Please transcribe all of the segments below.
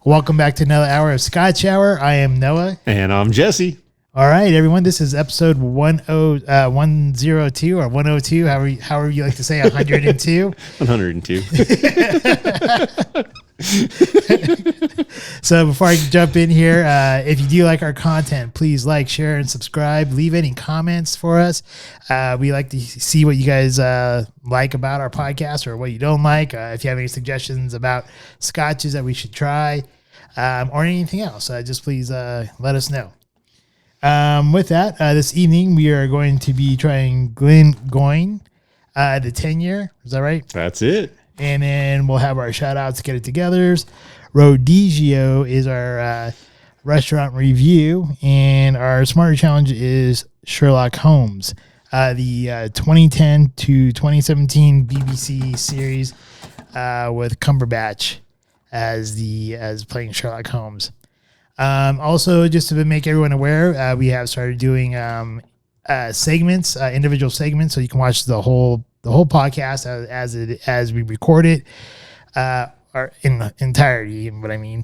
Welcome back to another hour of Scotch Hour. I am Noah. And I'm Jesse. All right, everyone. This is episode 102 or 102, however you like to say, 102. 102. So before I jump in here, if you do like our content, please like, share, and subscribe. Leave any comments for us. We like to see what you guys like about our podcast or what you don't like. If you have any suggestions about scotches that we should try or anything else, just please let us know. With that, this evening we are going to be trying Glengoyne, the 10yr. Is that right? That's it. And then we'll have our shout outs, get it togethers. Rodizio is our restaurant review, and our Smarter Challenge is Sherlock Holmes, the 2010 to 2017 BBC series with Cumberbatch as playing Sherlock Holmes. Also, just to make everyone aware, we have started doing segments, individual segments, so you can watch the whole podcast as we record it, or in the entirety, what I mean.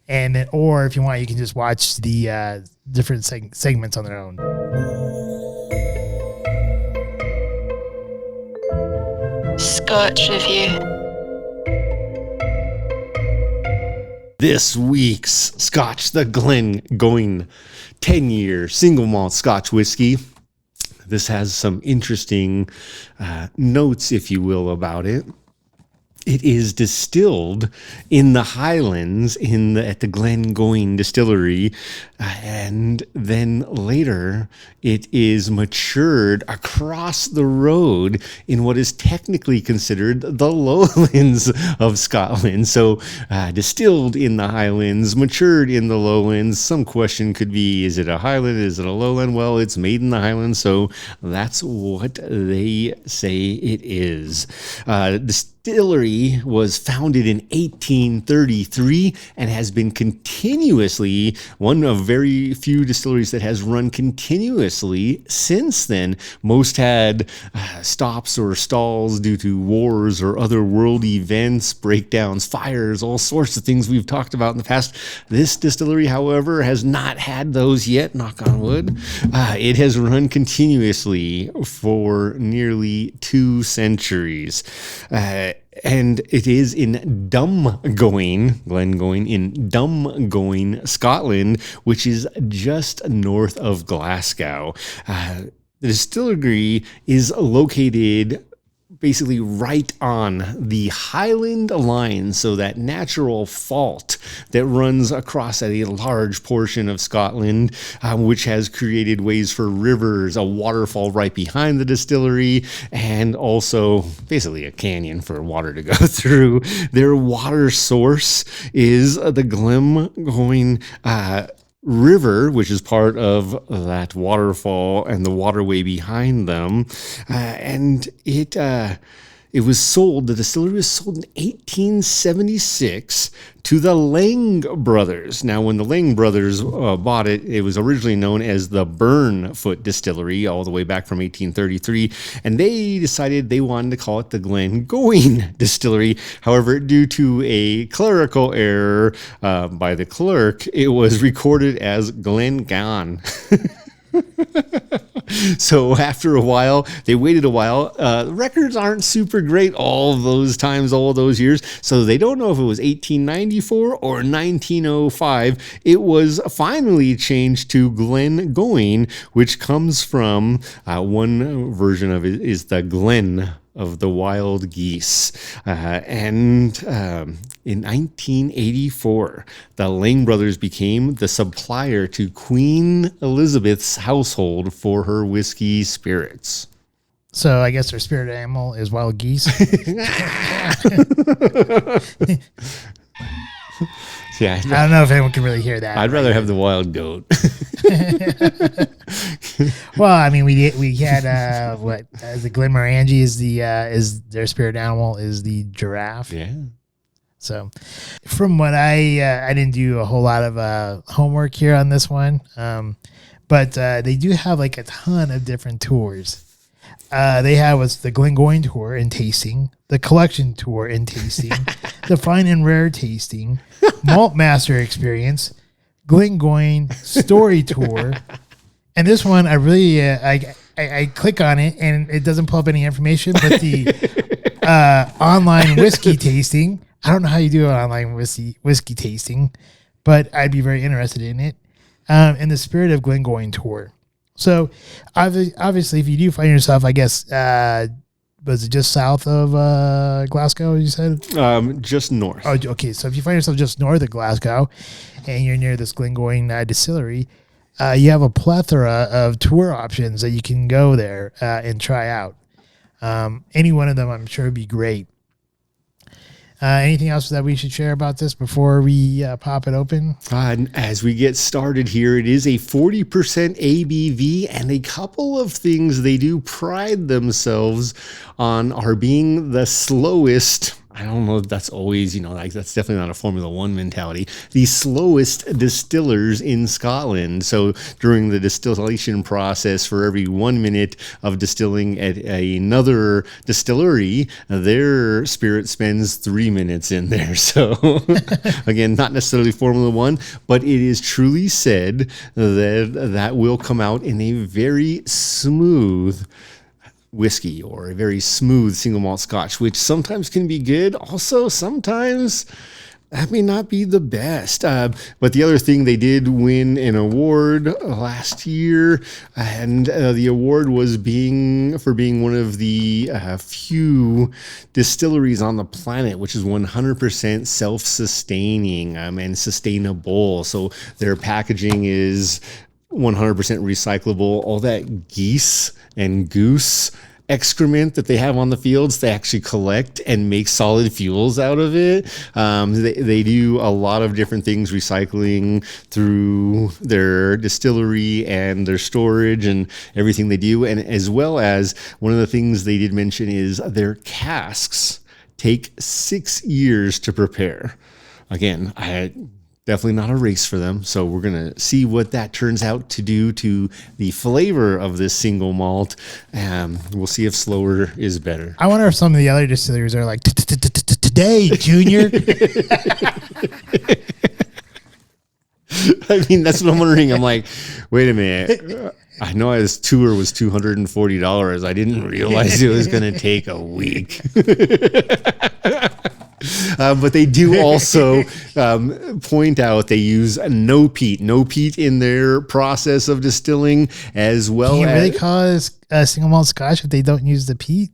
And then, or if you want, you can just watch the different segments on their own. Scotch Review. This week's Scotch, the Glengoyne 10yr single malt Scotch whiskey. This has some interesting notes, if you will, about it. It is distilled in the Highlands at the Glengoyne distillery, and then later it is matured across the road in what is technically considered the lowlands of Scotland. So distilled in the Highlands, matured in the lowlands. Some question could be, is it a highland? Is it a lowland? Well, it's made in the Highlands, so that's what they say it is. Distillery was founded in 1833 and has been continuously one of very few distilleries that has run continuously since then. Most had stops or stalls due to wars or other world events, breakdowns, fires, all sorts of things we've talked about in the past. This distillery, however, has not had those yet, knock on wood. It has run continuously for nearly 2 centuries. And it is in Glengoyne in Glengoyne, Scotland, which is just north of Glasgow. The distillery is located basically right on the Highland line, so that natural fault that runs across a large portion of Scotland, which has created ways for rivers, a waterfall right behind the distillery, and also basically a canyon for water to go through. Their water source is the Glengoyne River, which is part of that waterfall and the waterway behind them, and it was sold. The distillery was sold in 1876 to the Lang brothers. Now, when the Lang brothers bought it, it was originally known as the Burnfoot Distillery, all the way back from 1833, and they decided they wanted to call it the Glengoyne Distillery. However, due to a clerical error by the clerk, it was recorded as Glengoyne. So after a while, they waited a while. Records aren't super great all those times, all those years. So they don't know if it was 1894 or 1905. It was finally changed to Glengoyne, which comes from one version of it is the Glen of the wild geese. And in 1984, the Lang brothers became the supplier to Queen Elizabeth's household for her whiskey spirits. So I guess their spirit animal is wild geese. Yeah, I don't know if anyone can really hear that. I'd rather have the wild goat. Well, I mean, we had what the Glenmorangie is their spirit animal is the giraffe. Yeah. So, from what I didn't do a whole lot of homework here on this one, but they do have like a ton of different tours. They have what's the Glengoyne tour and tasting, the collection tour and tasting, the fine and rare tasting, malt master experience, Glengoyne story tour, and this one I really I click on it and it doesn't pull up any information, but the online whiskey tasting. I don't know how you do an online whiskey tasting, but I'd be very interested in it. In the spirit of Glengoyne tour. So obviously, if you do find yourself, I guess, was it just south of Glasgow, you said? Just north. Oh, okay. So if you find yourself just north of Glasgow and you're near this Glengoyne distillery, you have a plethora of tour options that you can go there and try out. Any one of them, I'm sure, would be great. Anything else that we should share about this before we pop it open? As we get started here, it is a 40% ABV, and a couple of things they do pride themselves on are being the slowest. I don't know if that's always, like that's definitely not a Formula One mentality. The slowest distillers in Scotland. So during the distillation process, for every 1 minute of distilling at another distillery, their spirit spends 3 minutes in there. So again, not necessarily Formula One, but it is truly said that will come out in a very smooth whiskey or a very smooth single malt scotch, which sometimes can be good. Also, sometimes that may not be the best. But the other thing, they did win an award last year, and the award was for being one of the few distilleries on the planet which is 100% self-sustaining and sustainable. So their packaging is 100% recyclable. All that geese and goose excrement that they have on the fields, they actually collect and make solid fuels out of it. They do a lot of different things, recycling through their distillery and their storage and everything they do. And as well as, one of the things they did mention is their casks take 6 years to prepare. Again, definitely not a race for them. So we're going to see what that turns out to do to the flavor of this single malt. We'll see if slower is better. I wonder if some of the other distilleries are like, today, Junior. I mean, that's what I'm wondering. I'm like, wait a minute. I know his tour was $240. I didn't realize it was going to take a week. But they do also point out they use no peat in their process of distilling, as well. Can you really call it a single malt scotch if they don't use the peat?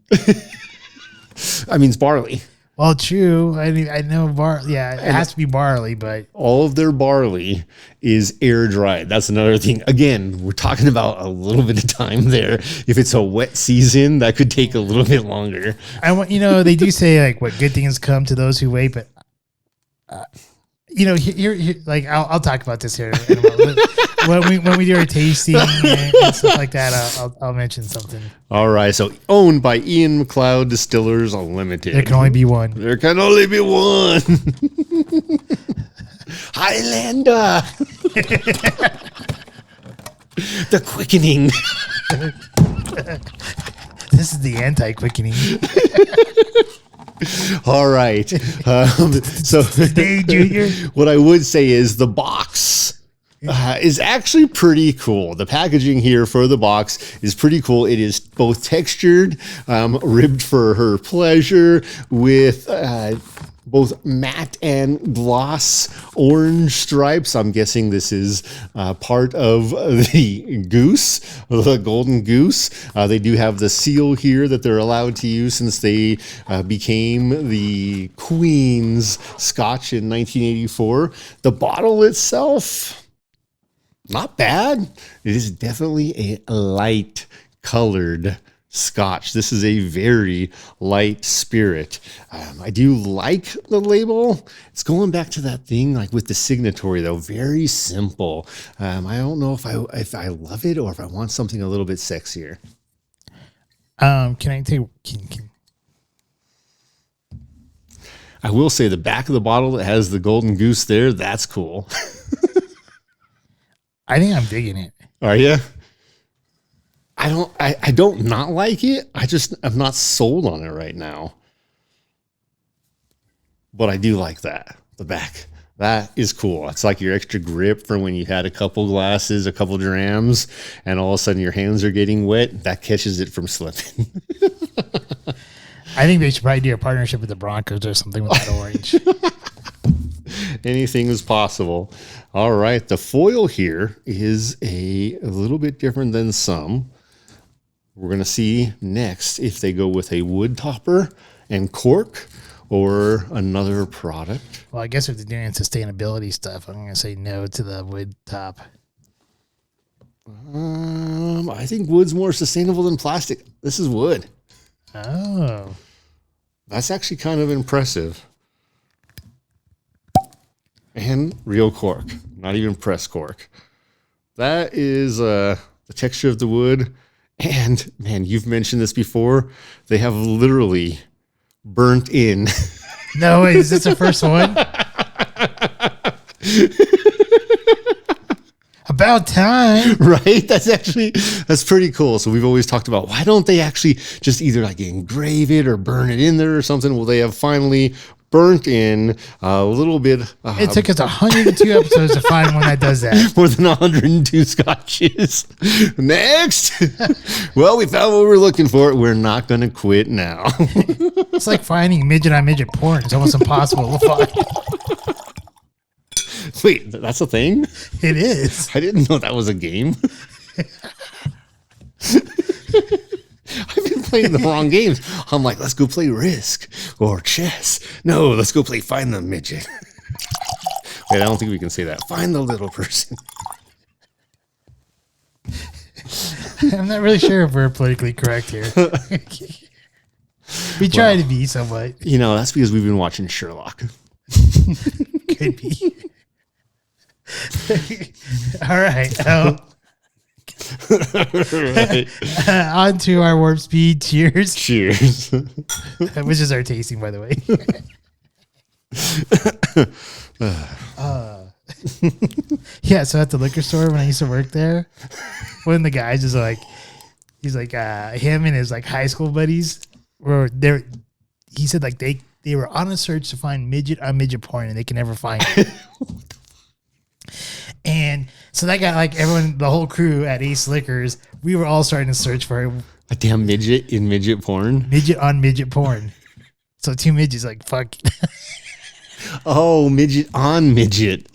I mean, it's barley. Well, true. I know barley. Yeah, it has to be barley, but all of their barley is air dried. That's another thing. Again, we're talking about a little bit of time there. If it's a wet season, that could take a little bit longer. They do say like what good things come to those who wait, but here, like I'll talk about this here in a moment. when we do our tasting and stuff like that. I'll mention something. All right, so owned by Ian McLeod Distillers Unlimited. There can only be one. There can only be one. Highlander. The quickening. This is the anti-quickening. All right. So Today, Junior. What I would say is the box is actually pretty cool. The packaging here for the box is pretty cool. It is both textured, ribbed for her pleasure, with both matte and gloss orange stripes. I'm guessing this is part of the goose, the golden goose. They do have the seal here that they're allowed to use since they became the Queen's Scotch in 1984. The bottle itself, not bad. It is definitely a light colored Scotch. This is a very light spirit. I do like the label. It's going back to that thing like with the signatory though. Very simple. I don't know if I love it or if I want something a little bit sexier. Can I take? I will say the back of the bottle that has the golden goose there. That's cool. I think I'm digging it. Are you? I don't not like it. I'm not sold on it right now. But I do like that. The back. That is cool. It's like your extra grip for when you had a couple glasses, a couple drams, and all of a sudden your hands are getting wet. That catches it from slipping. I think they should probably do a partnership with the Broncos or something with that orange. Anything is possible. All right. The foil here is a little bit different than some. We're going to see next if they go with a wood topper and cork or another product. Well, I guess if they're doing sustainability stuff, I'm going to say no to the wood top. I think wood's more sustainable than plastic. This is wood. Oh. That's actually kind of impressive. And real cork, not even press cork. That is the texture of the wood. And man, you've mentioned this before. They have literally burnt in. No, wait, is this the first one? About time. Right? That's pretty cool. So we've always talked about why don't they actually just either like engrave it or burn it in there or something? Well, they have finally burnt in a little bit. It took us 102 episodes to find one that does that. More than 102 scotches. Next. Well, we found what we're looking for. We're not going to quit now. It's like finding midget on midget porn. It's almost impossible to find. Wait, that's a thing? It is. I didn't know that was a game. I've been playing the wrong games. I'm like, let's go play Risk or chess. No, let's go play Find the Midget. Wait, I don't think we can say that. Find the little person. I'm not really sure if we're politically correct here. We try to be somewhat. That's because we've been watching Sherlock. Could be. All right. Right. On to our warp speed. Cheers. Cheers. Which is our tasting, by the way. Yeah, so at the liquor store when I used to work there, one of the guys is like, he's like, him and his like high school buddies were there. He said like they were on a search to find midget on midget porn and they can never find it. And so that got like everyone, the whole crew at Ace Liquors, we were all starting to search for a damn midget in midget porn. Midget on midget porn. So two midgets like, fuck. Oh, midget on midget.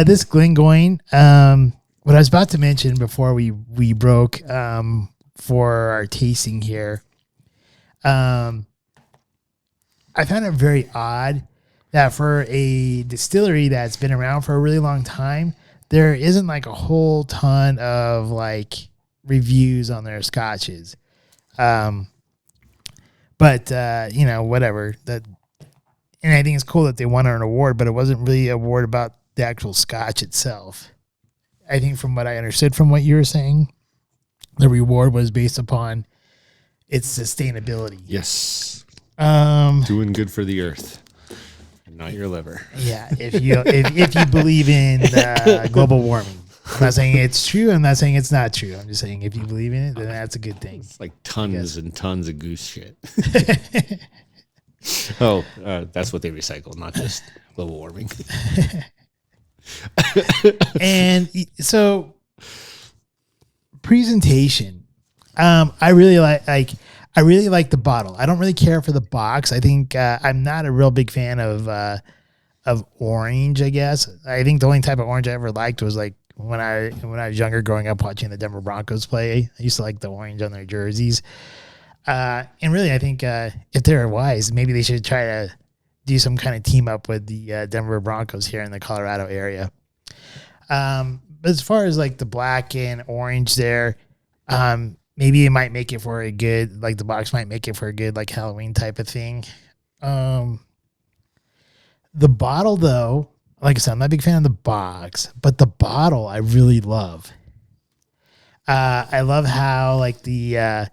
This Glengoyne, what I was about to mention before we broke for our tasting here, I found it very odd that for a distillery that's been around for a really long time, there isn't like a whole ton of like reviews on their scotches. But whatever. And I think it's cool that they won an award, but it wasn't really an award about the actual scotch itself. I think from what I understood from what you were saying, the reward was based upon its sustainability. Yes. Doing good for the earth, not your liver. Yeah. If you believe in global warming, I'm not saying it's true. I'm not saying it's not true. I'm just saying if you believe in it, then that's a good thing. It's like tons and tons of goose shit. That's what they recycle, not just global warming. And so presentation, I really like the bottle. I don't really care for the box. I think I'm not a real big fan of orange, I guess. I think the only type of orange I ever liked was like when I was younger, growing up watching the Denver Broncos play. I used to like the orange on their jerseys. And really, I think if they're wise, maybe they should try to do some kind of team up with the Denver Broncos here in the Colorado area. But as far as like the black and orange there, maybe it might make it for a good, like the box might make it for a good like Halloween type of thing. The bottle though, like I said, I'm not a big fan of the box, but the bottle I really love. I love how like the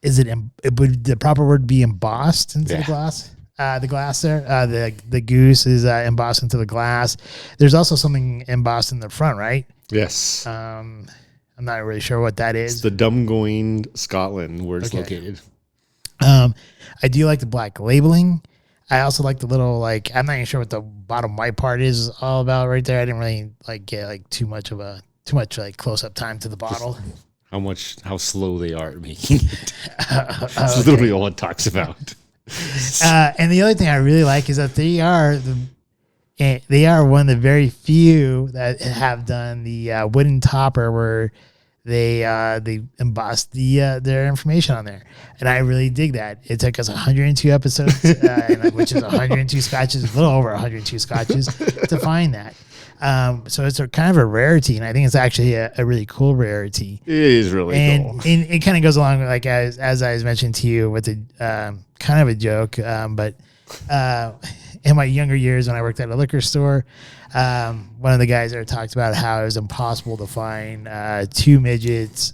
would the proper word be embossed into the glass? The glass there, the goose is embossed into the glass. There's also something embossed in the front, right? Yes. I'm not really sure what that is. It's the Dumgoyne, Scotland, where it's located. I do like the black labeling. I also like the little, like, I'm not even sure what the bottom white part is all about right there. I didn't really like get like too much like close up time to the bottle. How slow they are at making it. That's literally all it talks about. And the other thing I really like is that they are one of the very few that have done the wooden topper where they embossed their information on there, and I really dig that. It took us 102 episodes, which is 102 scotches, a little over 102 scotches, to find that. So it's a kind of a rarity, and I think it's actually a really cool rarity. It is really cool. And it kind of goes along with, like, as I was mentioned to you, with the kind of a joke, but in my younger years when I worked at a liquor store, one of the guys there talked about how it was impossible to find two midgets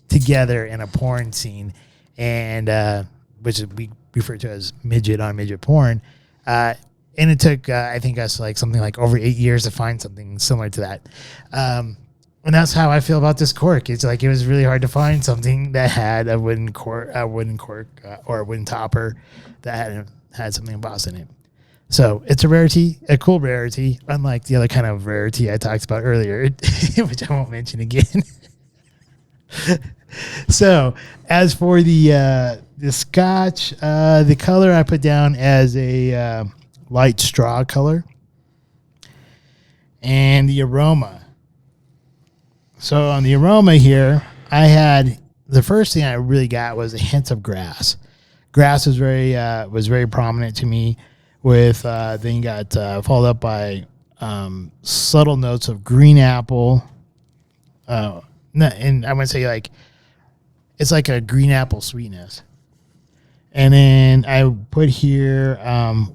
together in a porn scene, and which we refer to as midget on midget porn. And it took, I think, us like something like over 8 years to find something similar to that. And that's how I feel about this cork. It's like it was really hard to find something that had a wooden cork, or a wooden topper that had something embossed in it. So it's a rarity, a cool rarity, unlike the other kind of rarity I talked about earlier, which I won't mention again. So as for the Scotch, the color I put down as a light straw color, and the aroma. So on the aroma here, I had the first thing I really got was a hint of grass. Grass was very prominent to me. With then you got followed up by subtle notes of green apple. And I would say like it's like a green apple sweetness. And then I put here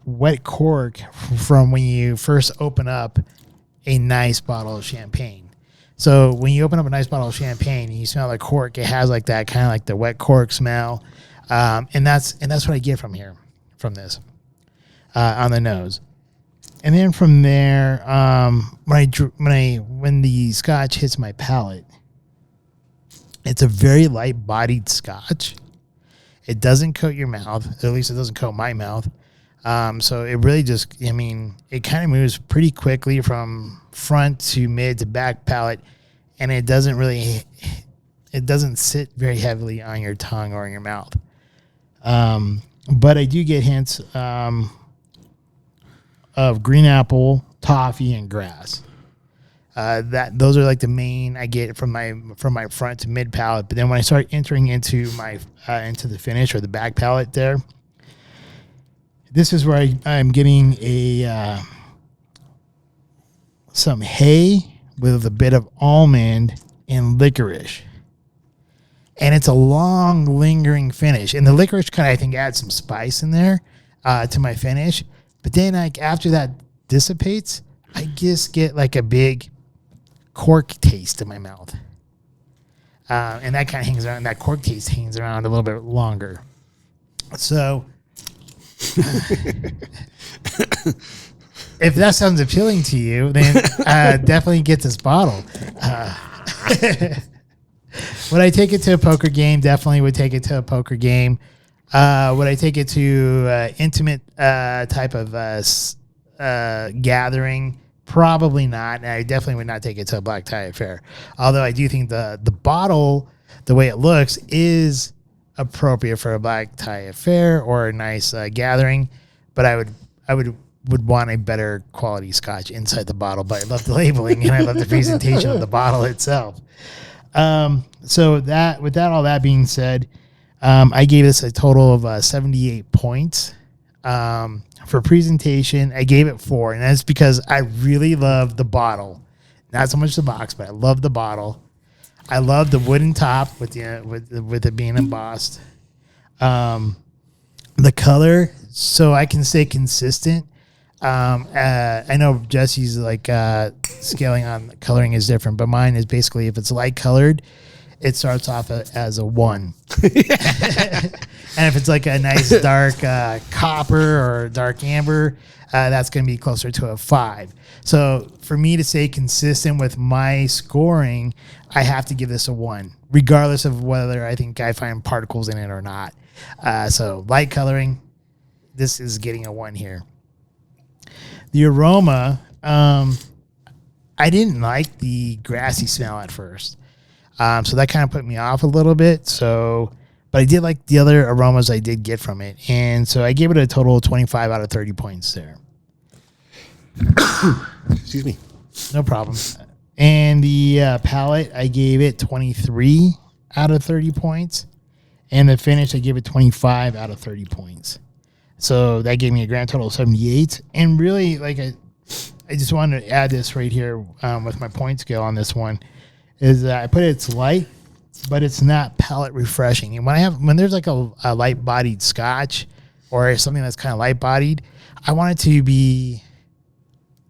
wet cork from when you first open up a nice bottle of champagne. So when you open up a nice bottle of champagne and you smell the cork, it has like that kind of like the wet cork smell, and that's what I get from this on the nose. And then from there, when the Scotch hits my palate, it's a very light-bodied Scotch. It doesn't coat your mouth. At least it doesn't coat my mouth. So it really just, it kind of moves pretty quickly from front to mid to back palate, and it doesn't sit very heavily on your tongue or in your mouth. But I do get hints of green apple, toffee, and grass. Those are like the main I get from my front to mid palate. But then when I start entering into my into the finish or the back palate there, this is where I'm getting some hay with a bit of almond and licorice. And it's a long, lingering finish. And the licorice kind of, I think, adds some spice in there to my finish. But then, like, after that dissipates, I just get like a big cork taste in my mouth. And that kind of hangs around. That cork taste hangs around a little bit longer. So, if that sounds appealing to you, then definitely get this bottle. Would I take it to a poker game? Definitely would take it to a poker game. Would I take it to intimate type of gathering? Probably not. And I definitely would not take it to a black tie affair. Although I do think the bottle, the way it looks, is appropriate for a black tie affair or a nice gathering. But I would want a better quality Scotch inside the bottle. But I love the labeling and I love the presentation of the bottle itself. So with all that being said, I gave this a total of 78 points. For presentation, I gave it 4, and that's because I really love the bottle. Not so much the box, but I love the bottle. I love the wooden top with it being embossed. The color, so I can stay consistent. I know Jesse's like scaling on coloring is different, but mine is basically if it's light colored, it starts off as a 1. And if it's like a nice dark copper or dark amber, that's going to be closer to a 5. So for me to stay consistent with my scoring, I have to give this a 1, regardless of whether I think I find particles in it or not. So light coloring, this is getting a 1 here. The aroma, I didn't like the grassy smell at first. So that kind of put me off a little bit. But I did like the other aromas I did get from it. And so I gave it a total of 25 out of 30 points there. Excuse me. No problem. And the palette, I gave it 23 out of 30 points. And the finish, I gave it 25 out of 30 points. So that gave me a grand total of 78. And really, like I just wanted to add this right here with my point scale on this one, is I put it's light, but it's not palate refreshing. And when there's like a light bodied Scotch or something that's kind of light bodied, I want it to be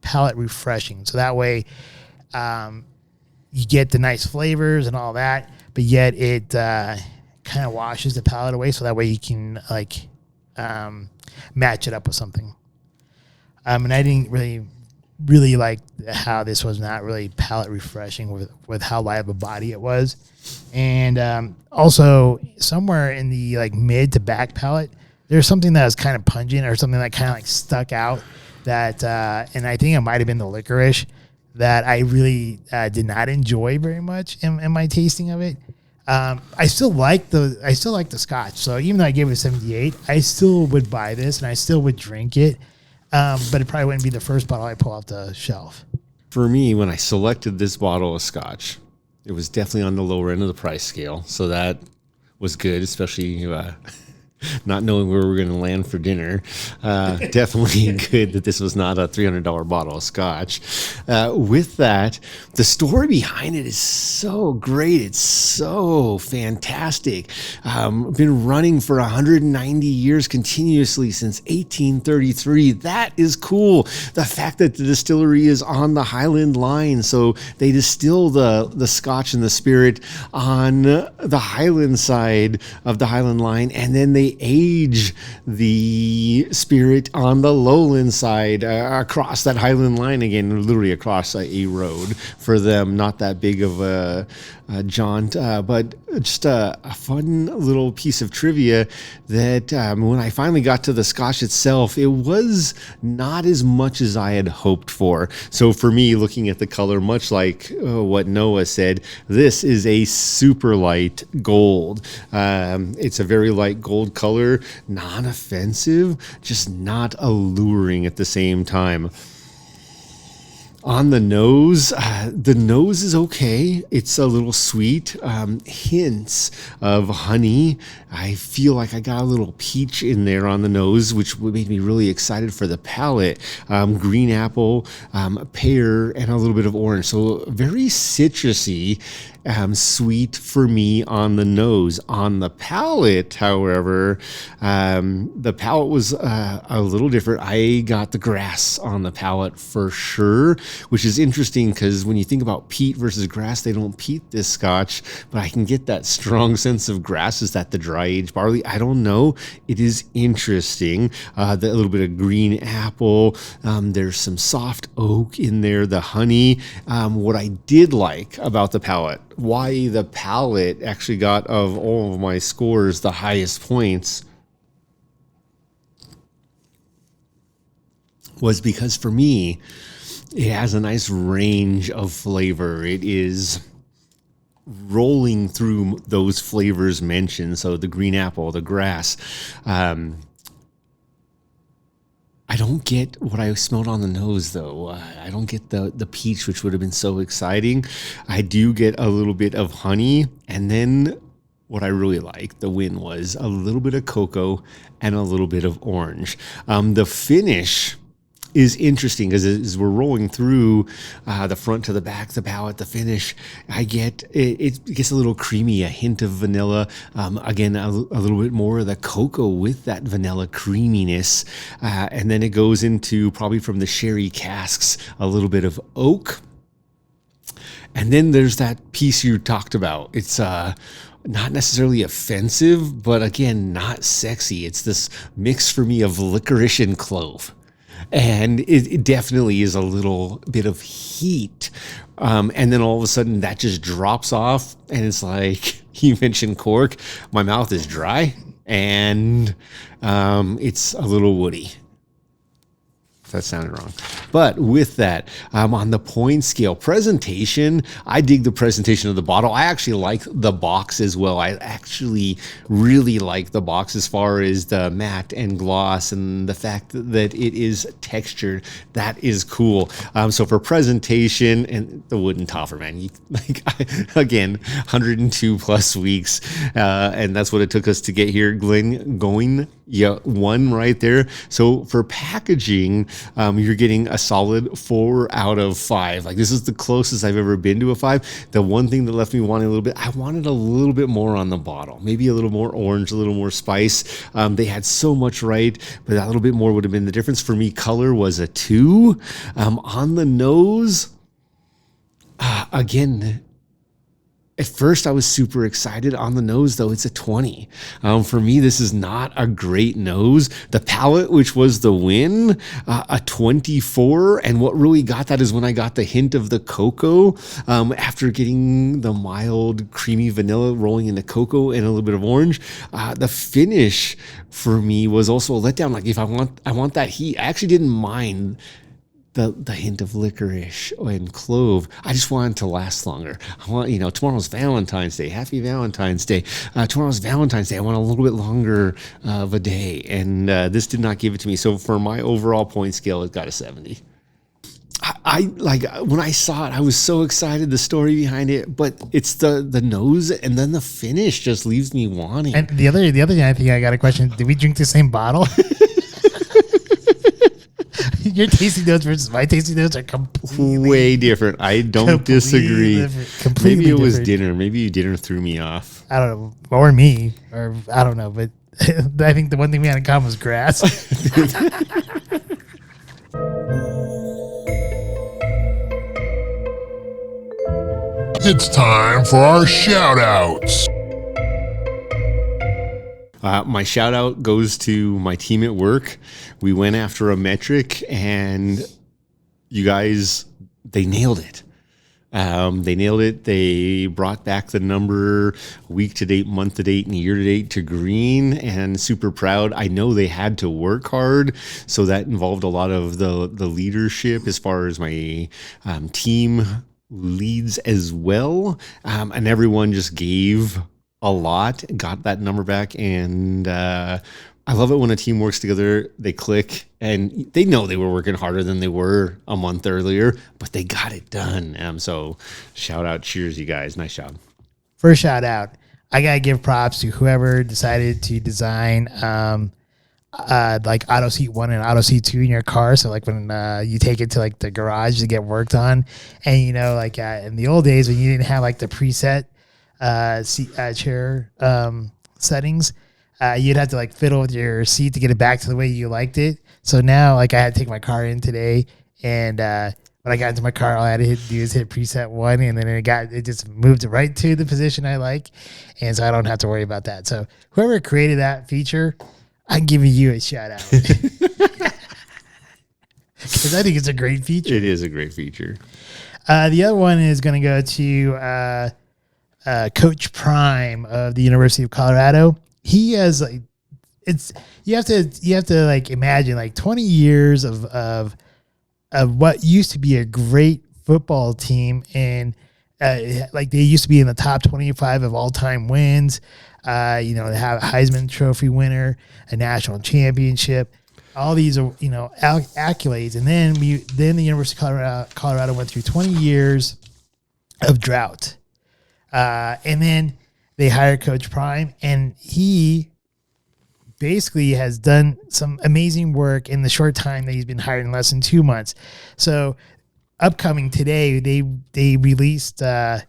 palate refreshing. So that way you get the nice flavors and all that, but yet it kind of washes the palate away. So that way you can like match it up with something. And I didn't really like how this was not really palate refreshing with how light of a body it was. And also somewhere in the like mid to back palate, there's something that was kind of pungent or something that kind of like stuck out that, and I think it might've been the licorice that I really did not enjoy very much in my tasting of it. I still like the Scotch. So even though I gave it a 78, I still would buy this and I still would drink it. But it probably wouldn't be the first bottle I pull off the shelf. For me, when I selected this bottle of Scotch, it was definitely on the lower end of the price scale. So that was good, especially not knowing where we were going to land for dinner. Definitely good that this was not a $300 bottle of Scotch. With that, the story behind it is so great. It's so fantastic. Been running for 190 years continuously since 1833. That is cool. The fact that the distillery is on the Highland line, so they distill the Scotch and the spirit on the Highland side of the Highland line, and then they age the spirit on the lowland side across that Highland line again, literally across a road for them. Not that big of a jaunt, but just a fun little piece of trivia that when I finally got to the Scotch itself, it was not as much as I had hoped for. So for me, looking at the color, much like what Noah said, this is a super light gold. It's a very light gold color, non-offensive, just not alluring at the same time. On the nose is okay. It's a little sweet. Hints of honey. I feel like I got a little peach in there on the nose, which made me really excited for the palate. Green apple, pear, and a little bit of orange. So very citrusy, sweet for me on the nose. On the palate, however, the palate was a little different. I got the grass on the palate for sure, which is interesting because when you think about peat versus grass, they don't peat this Scotch, but I can get that strong sense of grass. Is that the dry aged barley? I don't know. It is interesting. A little bit of green apple. There's some soft oak in there, the honey. What I did like about the palate, why the palate actually got of all of my scores the highest points, was because for me, it has a nice range of flavor. It is rolling through those flavors mentioned. So the green apple, the grass. I don't get what I smelled on the nose, though. I don't get the peach, which would have been so exciting. I do get a little bit of honey. And then what I really liked, the win, was a little bit of cocoa and a little bit of orange. The finish is interesting because as we're rolling through the front to the back, the palate, the finish, I get it gets a little creamy, a hint of vanilla. Again, a little bit more of the cocoa with that vanilla creaminess, and then it goes into probably from the sherry casks a little bit of oak, and then there's that piece you talked about. It's not necessarily offensive, but again, not sexy. It's this mix for me of licorice and clove. And it definitely is a little bit of heat. And then all of a sudden that just drops off. And it's like, you mentioned cork. My mouth is dry and it's a little woody. That sounded wrong. But with that, on the point scale presentation, I dig the presentation of the bottle. I actually like the box as well. I actually really like the box as far as the matte and gloss and the fact that it is textured. That is cool. So for presentation and the wooden topper, man, again, 102 plus weeks. And that's what it took us to get here. Glengoyne 10yr right there. So for packaging, you're getting a solid 4 out of 5. Like, this is the closest I've ever been to a 5. The one thing that left me wanting a little bit, I wanted a little bit more on the bottle, maybe a little more orange, a little more spice. They had so much right, but a little bit more would have been the difference. For me, color was a 2. On the nose, again, at first, I was super excited. On the nose, though, it's a 20. For me, this is not a great nose. The palate, which was the win, a 24. And what really got that is when I got the hint of the cocoa, after getting the mild, creamy vanilla rolling into cocoa and a little bit of orange. The finish for me was also a letdown. Like, if I want that heat, I actually didn't mind the hint of licorice and clove. I just want it to last longer. I want, tomorrow's Valentine's Day. Happy Valentine's Day. Tomorrow's Valentine's Day. I want a little bit longer of a day. And this did not give it to me. So for my overall point scale, it got a 70. I like, when I saw it, I was so excited, the story behind it, but it's the nose and then the finish just leaves me wanting. And the other thing, I think I got a question. Did we drink the same bottle? Your tasting notes versus my tasting notes are completely way different. I don't disagree. Completely Maybe it was different. dinner. Maybe dinner threw me off. I don't know. Or me. Or I don't know. But I think the one thing we had in common was grass. It's time for our shout outs. My shout out goes to my team at work. We went after a metric and you guys, they nailed it. They brought back the number week to date, month to date, and year to date to green, and super proud. I know they had to work hard, so that involved a lot of the leadership as far as my team leads as well. And everyone just gave a lot, got that number back, and I love it when a team works together, they click, and they know they were working harder than they were a month earlier, but they got it done. So shout out, cheers, you guys. Nice job. First shout out, I got to give props to whoever decided to design like auto seat 1 and auto seat 2 in your car. So like when you take it to like the garage to get worked on, and like in the old days when you didn't have like the preset seat chair settings, you'd have to like fiddle with your seat to get it back to the way you liked it. So now, like, I had to take my car in today, and when I got into my car, all I had to do is hit preset 1, and then it just moved it right to the position I like, and so I don't have to worry about that. So whoever created that feature, I'm giving you a shout out because I think it's a great feature. It is a great feature. The other one is going to go to Coach Prime of the University of Colorado. He has like, you have to like imagine like 20 years of what used to be a great football team, and like they used to be in the top 25 of all time wins. They have a Heisman Trophy winner, a national championship, all these are accolades, and then the University of Colorado went through 20 years of drought, and then they hired Coach Prime, and he basically has done some amazing work in the short time that he's been hired, in less than 2 months. So upcoming today, they released not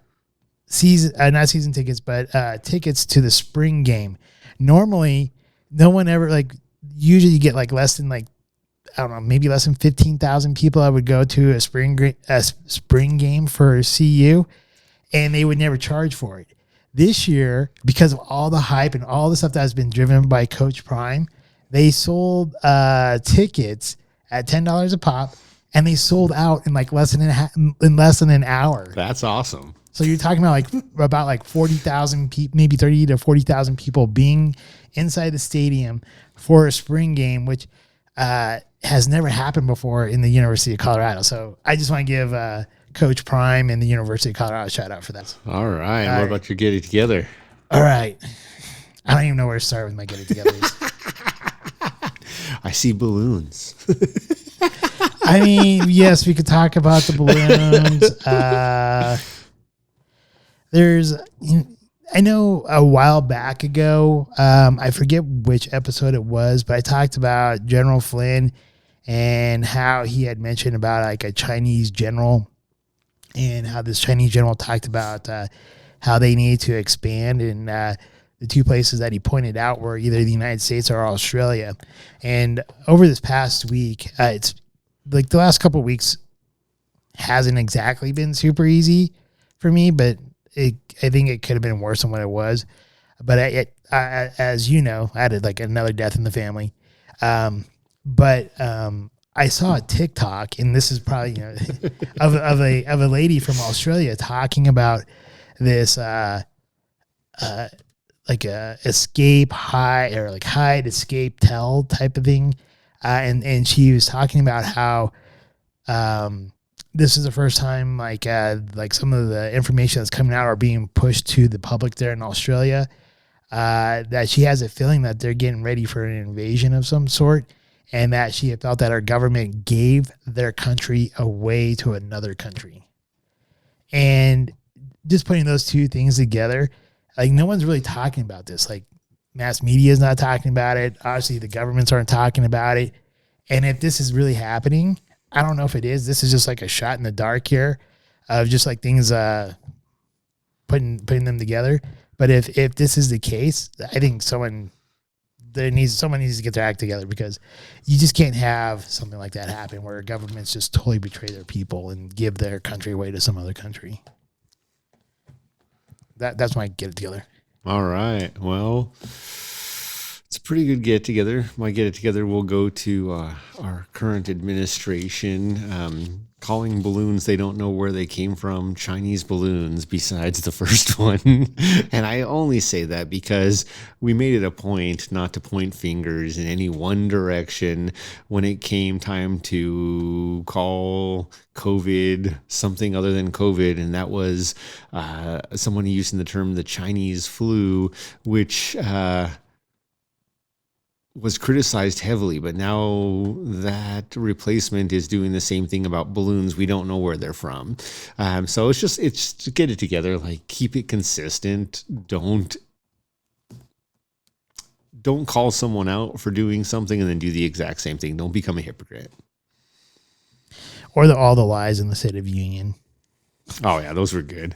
season tickets, but tickets to the spring game. Normally, no one ever usually you get less than I don't know, maybe less than 15,000 people. I would go to a spring game for CU, and they would never charge for it. This year, because of all the hype and all the stuff that has been driven by Coach Prime, they sold tickets at $10 a pop, and they sold out in less than an hour. That's awesome. So you're talking about 40,000 people, maybe 30 to 40,000 people being inside the stadium for a spring game, which has never happened before in the University of Colorado. So I just want to give Coach Prime and the University of Colorado a shout out for that. All right. What about your get it together? All right. I don't even know where to start with my get it togethers. I see balloons. I mean, yes, we could talk about the balloons. I know a while back ago, I forget which episode it was, but I talked about General Flynn and how he had mentioned about a Chinese general, and how this Chinese general talked about how they need to expand. And the two places that he pointed out were either the United States or Australia. And over this past week, it's the last couple of weeks hasn't exactly been super easy for me, but I think it could have been worse than what it was. But as you know, I had another death in the family. But I saw a TikTok, and this is probably of a lady from Australia talking about this escape hide, or hide, escape, tell type of thing, and she was talking about how this is the first time some of the information that's coming out are being pushed to the public there in Australia, that she has a feeling that they're getting ready for an invasion of some sort, and that she felt that our government gave their country away to another country. And just putting those two things together, no one's really talking about this. Mass media is not talking about it. Obviously, the governments aren't talking about it. And if this is really happening, I don't know if it is. This is just a shot in the dark here of just things putting them together. But if this is the case, I think someone needs to get their act together, because you just can't have something like that happen where governments just totally betray their people and give their country away to some other country. That's my get it together. All right. Well, it's a pretty good get together. My get it together will go to our current administration. Calling balloons they don't know where they came from Chinese balloons, besides the first one. And I only say that because we made it a point not to point fingers in any one direction when it came time to call COVID something other than COVID. And that was someone using the term the Chinese flu, which was criticized heavily, but now that replacement is doing the same thing about balloons. We don't know where they're from. So it's just get it together. Keep it consistent. Don't call someone out for doing something and then do the exact same thing. Don't become a hypocrite. Or all the lies in the State of Union. Oh yeah, those were good.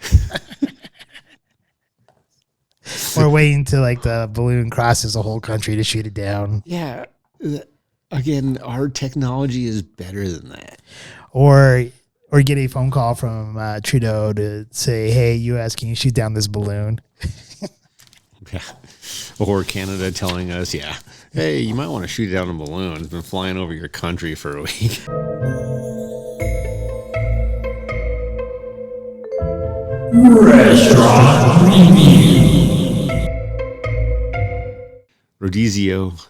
Or waiting till the balloon crosses the whole country to shoot it down. Yeah. Again, our technology is better than that. Or get a phone call from Trudeau to say, "Hey, U.S., can you shoot down this balloon?" Yeah. Or Canada telling us, "Yeah, hey, you might want to shoot down a balloon. It's been flying over your country for a week." Restaurant Review. Rodizio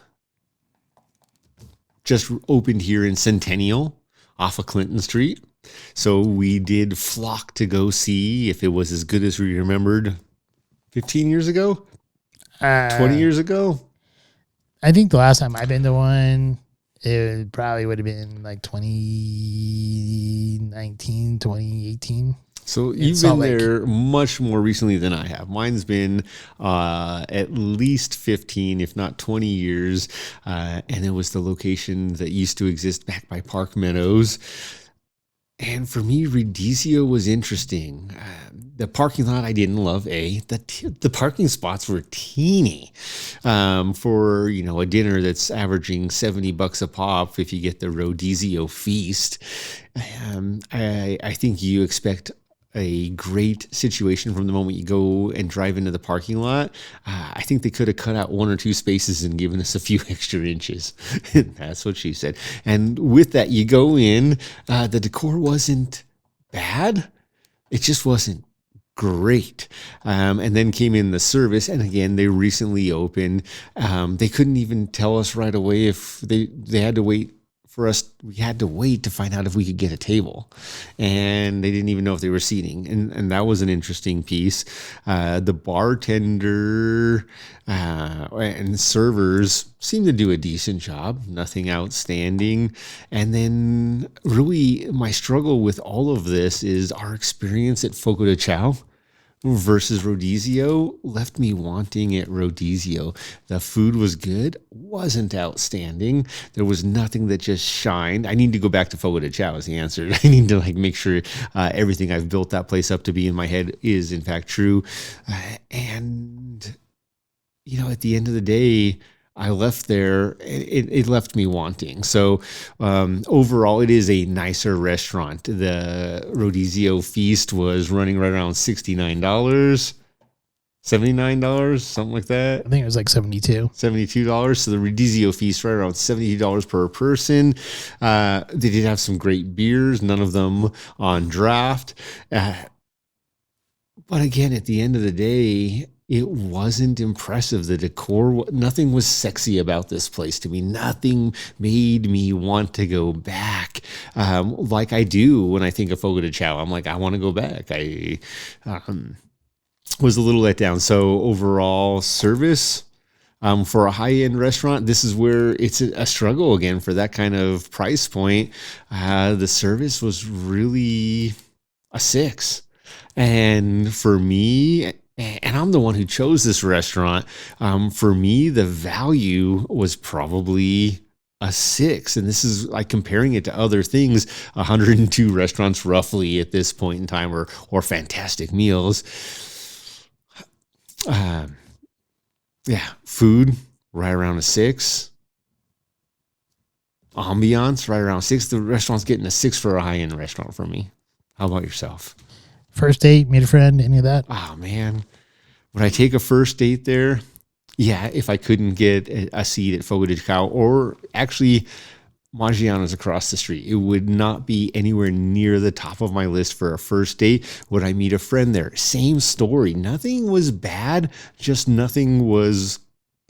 just opened here in Centennial off of Clinton Street. So we did flock to go see if it was as good as we remembered 15 years ago, 20 years ago. I think the last time I've been to one, it probably would have been 2019, 2018. So you've been Salt Lake. there much more recently than I have. Mine's been at least 15, if not 20 years. And it was the location that used to exist back by Park Meadows. And for me, Rodizio was interesting. The parking lot I didn't love. The parking spots were teeny for a dinner that's averaging $70 a pop. If you get the Rodizio feast, I think you expect a great situation from the moment you go and drive into the parking lot. I think they could have cut out 1 or 2 spaces and given us a few extra inches. That's what she said. And with that, you go in, the decor wasn't bad. It just wasn't great. And then came in the service. And again, they recently opened. They couldn't even tell us right away if they had to wait for us. We had to wait to find out if we could get a table, and they didn't even know if they were seating. And that was an interesting piece. The bartender and servers seemed to do a decent job, nothing outstanding. And then really my struggle with all of this is our experience at Fogo de Chao versus Rodizio left me wanting at Rodizio. The food was good, wasn't outstanding. There was nothing that just shined. I need to go back to Fogo de Chao is the answer. I need to make sure everything I've built that place up to be in my head is in fact true. And at the end of the day, I left there, it left me wanting. So overall, it is a nicer restaurant. The Rodizio feast was running right around $69, $79, something like that. I think it was like $72. $72. So the Rodizio feast right around $72 per person. They did have some great beers, none of them on draft. But again, at the end of the day, it wasn't impressive. The decor, nothing was sexy about this place to me. Nothing made me want to go back like I do when I think of Fogo de Chao. I'm like, I want to go back. I was a little let down. So overall service for a high-end restaurant, this is where it's a struggle again for that kind of price point. The service was really a 6. And for me, and I'm the one who chose this restaurant, for me, the value was probably a 6. And this is like comparing it to other things, 102 restaurants roughly at this point in time, or fantastic meals. Food right around a 6. Ambiance right around 6. The restaurant's getting a 6 for a high-end restaurant for me. How about yourself? First date, meet a friend, any of that? Oh, man. Would I take a first date there? Yeah, if I couldn't get a seat at Fogo de Chao, or actually Maggiano's across the street. It would not be anywhere near the top of my list for a first date. Would I meet a friend there? Same story. Nothing was bad, just nothing was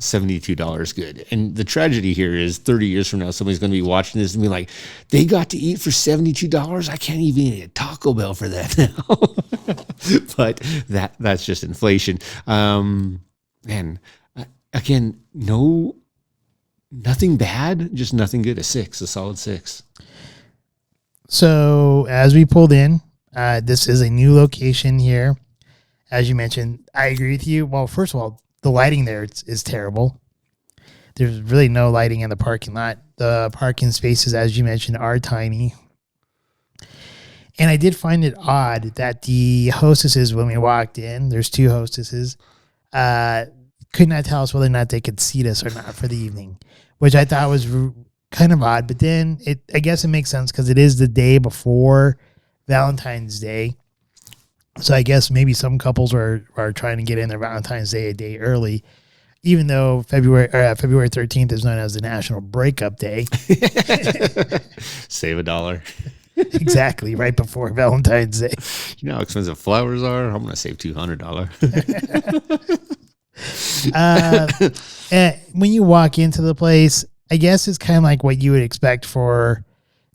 $72 good. And the tragedy here is 30 years from now, somebody's going to be watching this and be like, they got to eat for $72. I can't even eat a Taco Bell for that now. But that's just inflation. And again, nothing bad, just nothing good. A 6, a solid 6. So as we pulled in, this is a new location here. As you mentioned, I agree with you. Well, first of all, the lighting there is terrible. There's really no lighting in the parking lot. The parking spaces, as you mentioned, are tiny. And I did find it odd that the hostesses, when we walked in, there's 2 hostesses, could not tell us whether or not they could seat us or not for the evening, which I thought was kind of odd. But then I guess it makes sense because it is the day before Valentine's Day. So I guess maybe some couples are trying to get in their Valentine's Day a day early, even though February 13th is known as the National Breakup Day. Save $1. Exactly, right before Valentine's Day. You know how expensive flowers are? I'm going to save $200. When you walk into the place, I guess it's kind of like what you would expect for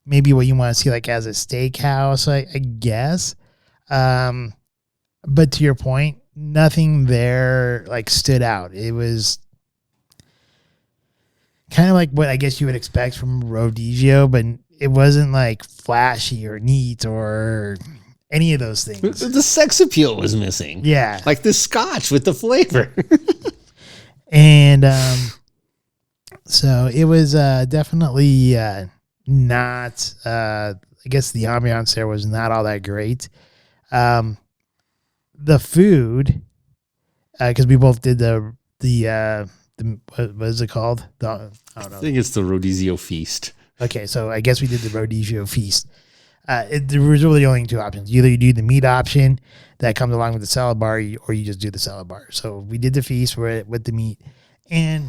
maybe what you want to see like as a steakhouse, I guess. But to your point, nothing there like stood out. It was kind of like what I guess you would expect from Rodizio, but it wasn't like flashy or neat or any of those things. The sex appeal was missing. Yeah. Like the scotch with the flavor. And so it was definitely not, I guess the ambiance there was not all that great. The food, because we both did the what is it called? I don't know. I think it's the Rodizio feast. Okay, so I guess we did the Rodizio feast. There was really only two options. Either you do the meat option that comes along with the salad bar, or you just do the salad bar. So we did the feast with the meat, and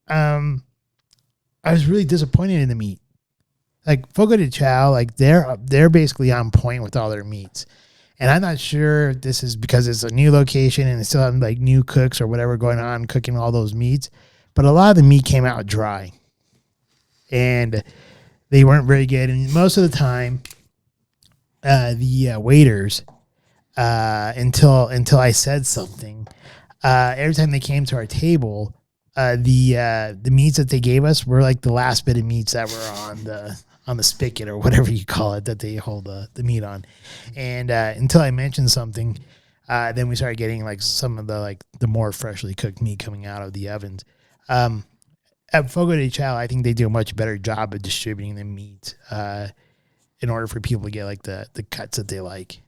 I was really disappointed in the meat. Like Fogo de Chao, like they're basically on point with all their meats. And I'm not sure if this is because it's a new location and it's still having like new cooks or whatever going on cooking all those meats. But a lot of the meat came out dry. And they weren't very good. And most of the time, the waiters, until I said something, every time they came to our table, the meats that they gave us were like the last bit of meats that were on the spigot or whatever you call it that they hold the meat on. And until I mentioned something, then we started getting like some of the more freshly cooked meat coming out of the ovens. At Fogo de Chao, I think they do a much better job of distributing the meat in order for people to get like the cuts that they like.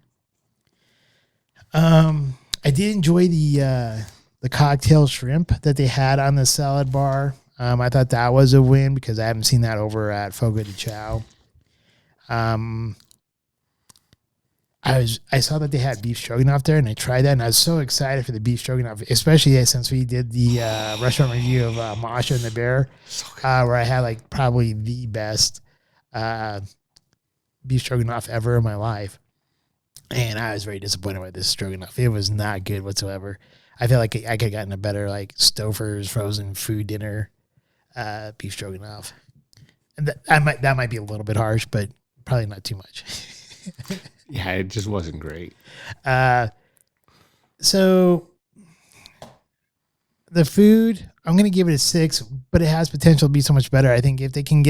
I did enjoy the cocktail shrimp that they had on the salad bar. I thought that was a win because I haven't seen that over at Fogo de Chao. I saw that they had beef stroganoff there, and I tried that, and I was so excited for the beef stroganoff, especially since we did the restaurant review of Masha and the Bear, where I had like probably the best beef stroganoff ever in my life. And I was very disappointed with this stroganoff. It was not good whatsoever. I feel like I could have gotten a better like Stouffer's frozen food dinner beef stroganoff. And that might be a little bit harsh, but probably not too much. Yeah, it just wasn't great. So the food, I'm going to give it a 6, but it has potential to be so much better. I think if they can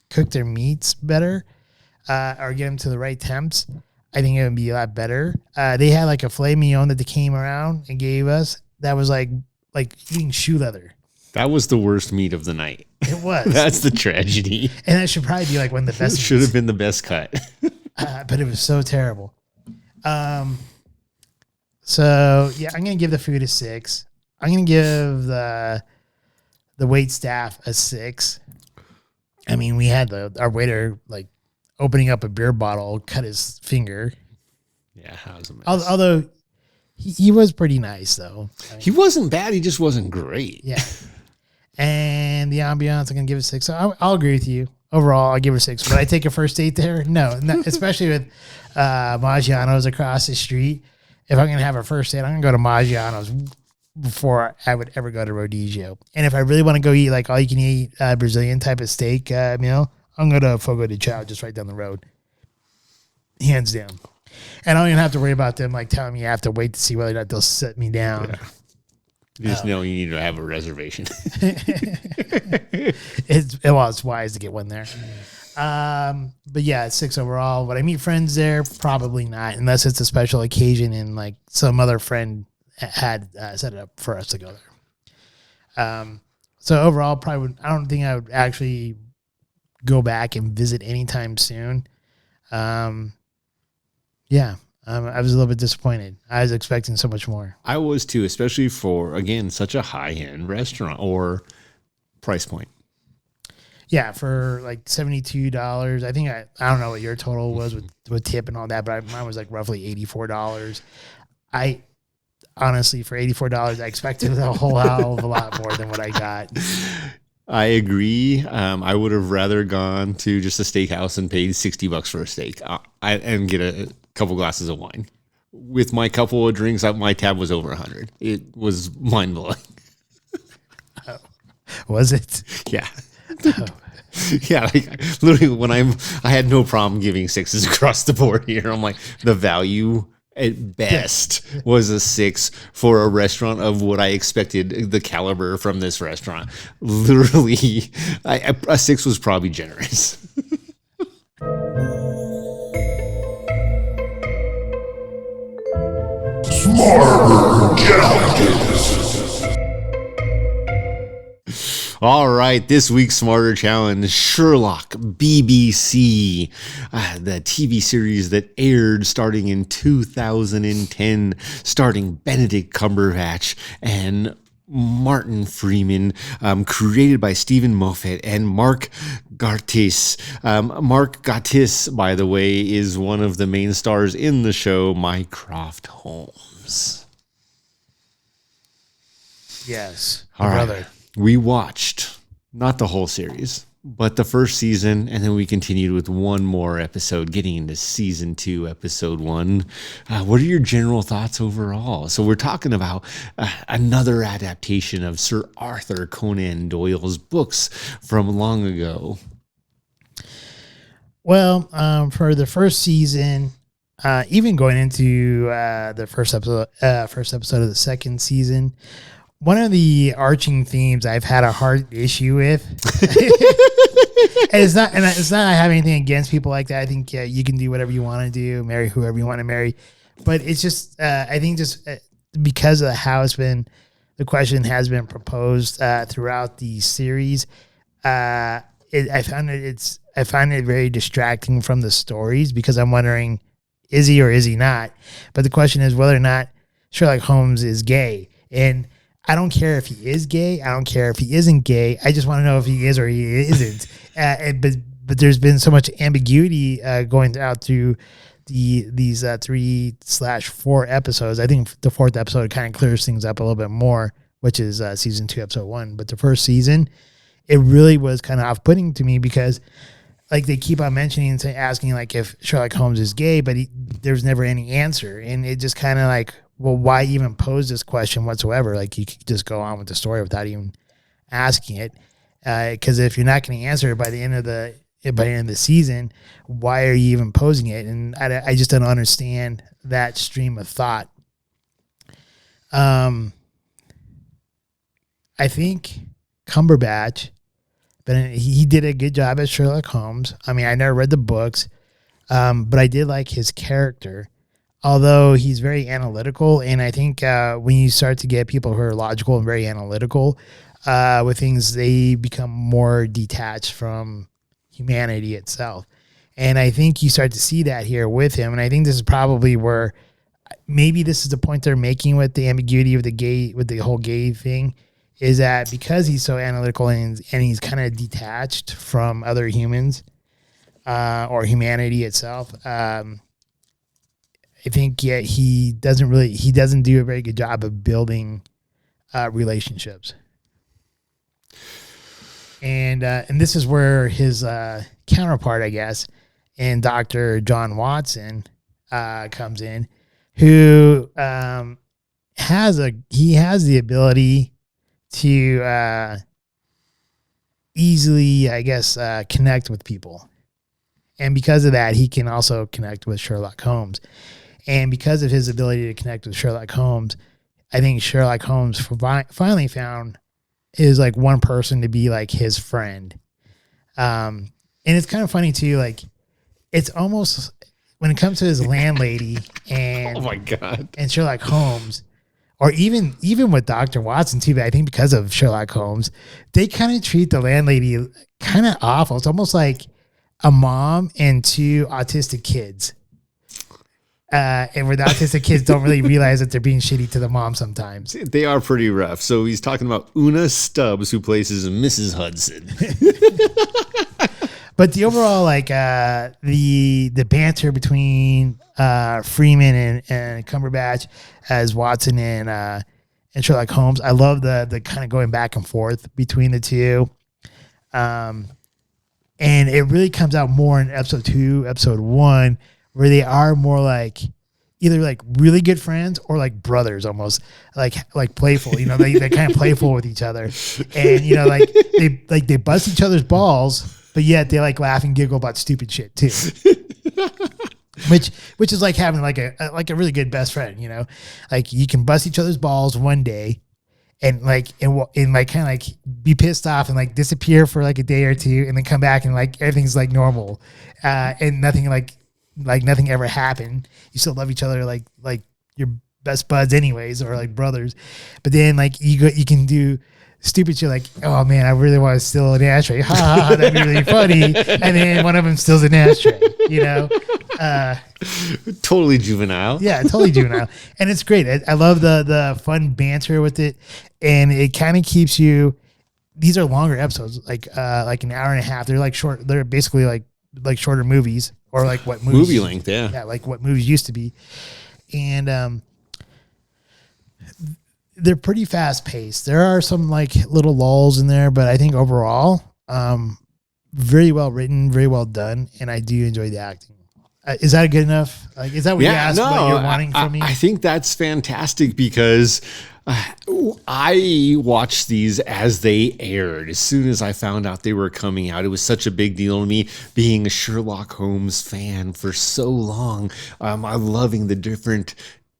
cook their meats better, or get them to the right temps, I think it would be a lot better. They had like a filet mignon that they came around and gave us that was like eating shoe leather. That was the worst meat of the night. It was. That's the tragedy. And that should probably be like one of the best. It should have been the best cut. But it was so terrible. So yeah, I'm gonna give the food a 6. I'm gonna give the wait staff a 6. I mean, we had our waiter like opening up a beer bottle, cut his finger. Yeah, that was a mess. Although he was pretty nice though. I mean, He wasn't bad. He just wasn't great. yeah. And the ambiance, I'm gonna give it a 6. So I'll agree with you. Overall, I'll give her 6. Would I take a first date there? No, especially with Maggiano's across the street. If I'm going to have a first date, I'm going to go to Maggiano's before I would ever go to Rodizio. And if I really want to go eat like all you can eat Brazilian type of steak meal, I'm going to Fogo de Chao just right down the road. Hands down. And I don't even have to worry about them like telling me I have to wait to see whether or not they'll sit me down. Yeah. You just know you need to have a reservation. It's wise to get one there. But yeah, 6 overall. Would I meet friends there? Probably not, unless it's a special occasion and like some other friend had set it up for us to go there. So overall, I don't think I would actually go back and visit anytime soon. Yeah. I was a little bit disappointed. I was expecting so much more. I was too, especially for, again, such a high-end restaurant or price point. Yeah, for like $72. I think I don't know what your total was with tip and all that, but mine was like roughly $84. I honestly, for $84, I expected a whole hell of a lot more than what I got. I agree. I would have rather gone to just a steakhouse and paid $60 for a steak and get a couple glasses of wine. With my couple of drinks, my tab was over 100. It was mind blowing. Oh, was it? Yeah. Oh. Yeah, like literally when I had no problem giving 6s across the board here. I'm like, the value at best was a 6 for a restaurant of what I expected the caliber from this restaurant. Literally, a 6 was probably generous. Smarter Challenges. All right, this week's Smarter Challenge, Sherlock, BBC, the TV series that aired starting in 2010, starting Benedict Cumberbatch and Martin Freeman, created by Stephen Moffat and Mark Gatiss. Mark Gatiss, by the way, is one of the main stars in the show, Mycroft Holmes. Yes. All right. Brother. We watched not the whole series, but the first season, and then we continued with one more episode, getting into season 2, episode 1. What are your general thoughts overall? So we're talking about another adaptation of Sir Arthur Conan Doyle's books from long ago. Well, for the first season, even going into the first episode of the second season, one of the arching themes I've had a hard issue with, and it's not I have anything against people like that. I think you can do whatever you want to do, marry whoever you want to marry, but it's just I think just because of how the question has been proposed throughout the series, I find it very distracting from the stories because I'm wondering, is he or is he not? But the question is whether or not Sherlock Holmes is gay, and I don't care if he is gay. I don't care if he isn't gay. I just want to know if he is or he isn't. But there's been so much ambiguity going out through these 3/4 episodes. I think the 4th episode kind of clears things up a little bit more, which is season 2, episode 1. But the first season, it really was kind of off-putting to me because like they keep on mentioning and asking like if Sherlock Holmes is gay, but there's never any answer. And it just kind of like, well, why even pose this question whatsoever? Like you could just go on with the story without even asking it. Because if you're not going to answer it by the end of the season, why are you even posing it? And I just don't understand that stream of thought. I think Cumberbatch, but he did a good job as Sherlock Holmes. I mean, I never read the books, but I did like his character. Although he's very analytical, and I think when you start to get people who are logical and very analytical with things, they become more detached from humanity itself. And I think you start to see that here with him. And I think this is probably where maybe this is the point they're making with the ambiguity of the whole gay thing, is that because he's so analytical and he's kind of detached from other humans or humanity itself. I think he doesn't do a very good job of building relationships, and this is where his counterpart, I guess, and Dr. John Watson comes in, who has the ability to easily, I guess, connect with people, and because of that, he can also connect with Sherlock Holmes. And because of his ability to connect with Sherlock Holmes, I think Sherlock Holmes finally found is like one person to be like his friend. And it's kind of funny too. Like it's almost when it comes to his landlady and Oh my God. and Sherlock Holmes, or even with Dr. Watson too. But I think because of Sherlock Holmes, they kind of treat the landlady kind of awful. It's almost like a mom and 2 autistic kids. And where the autistic kids don't really realize that they're being shitty to the mom sometimes. They are pretty rough. So he's talking about Una Stubbs, who plays Mrs. Hudson. But the overall, like the banter between Freeman and Cumberbatch as Watson and Sherlock Holmes, I love the kind of going back and forth between the two. And it really comes out more in episode 2, episode 1, where they are more like either like really good friends or like brothers, almost like playful. You know, they're kind of playful with each other, and you know, like they bust each other's balls, but yet they like laugh and giggle about stupid shit too. Which is like having like a really good best friend. You know, like you can bust each other's balls one day, and like kind of like be pissed off and like disappear for like a day or two, and then come back and like everything's like normal, and nothing like nothing ever happened. You still love each other like you're best buds anyways, or like brothers. But then like you can do stupid shit like, oh man, I really want to steal an ashtray. Ha ha ha, that'd be really funny. And then one of them steals an ashtray, you know? Totally juvenile. Yeah, totally juvenile. And it's great. I love the fun banter with it. And it kind of keeps you, these are longer episodes, like an hour and a half. They're like short. They're basically like shorter movies, or like what movies. Movie length, yeah. Yeah, like what movies used to be. And they're pretty fast paced. There are some like little lulls in there, but I think overall, very well written, very well done, and I do enjoy the acting. Is that good enough? Like, is that what you asked? No, what you're wanting from me? I think that's fantastic because I watched these as they aired. As soon as I found out they were coming out, it was such a big deal to me, being a Sherlock Holmes fan for so long. I'm loving the different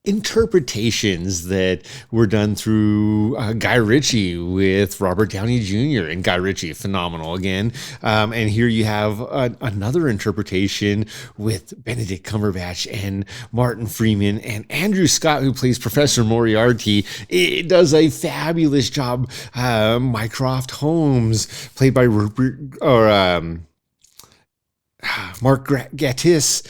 interpretations that were done through Guy Ritchie with Robert Downey Jr. and Guy Ritchie, phenomenal again. And here you have another interpretation with Benedict Cumberbatch and Martin Freeman and Andrew Scott, who plays Professor Moriarty. It does a fabulous job. Mycroft Holmes, played by Mark Gatiss.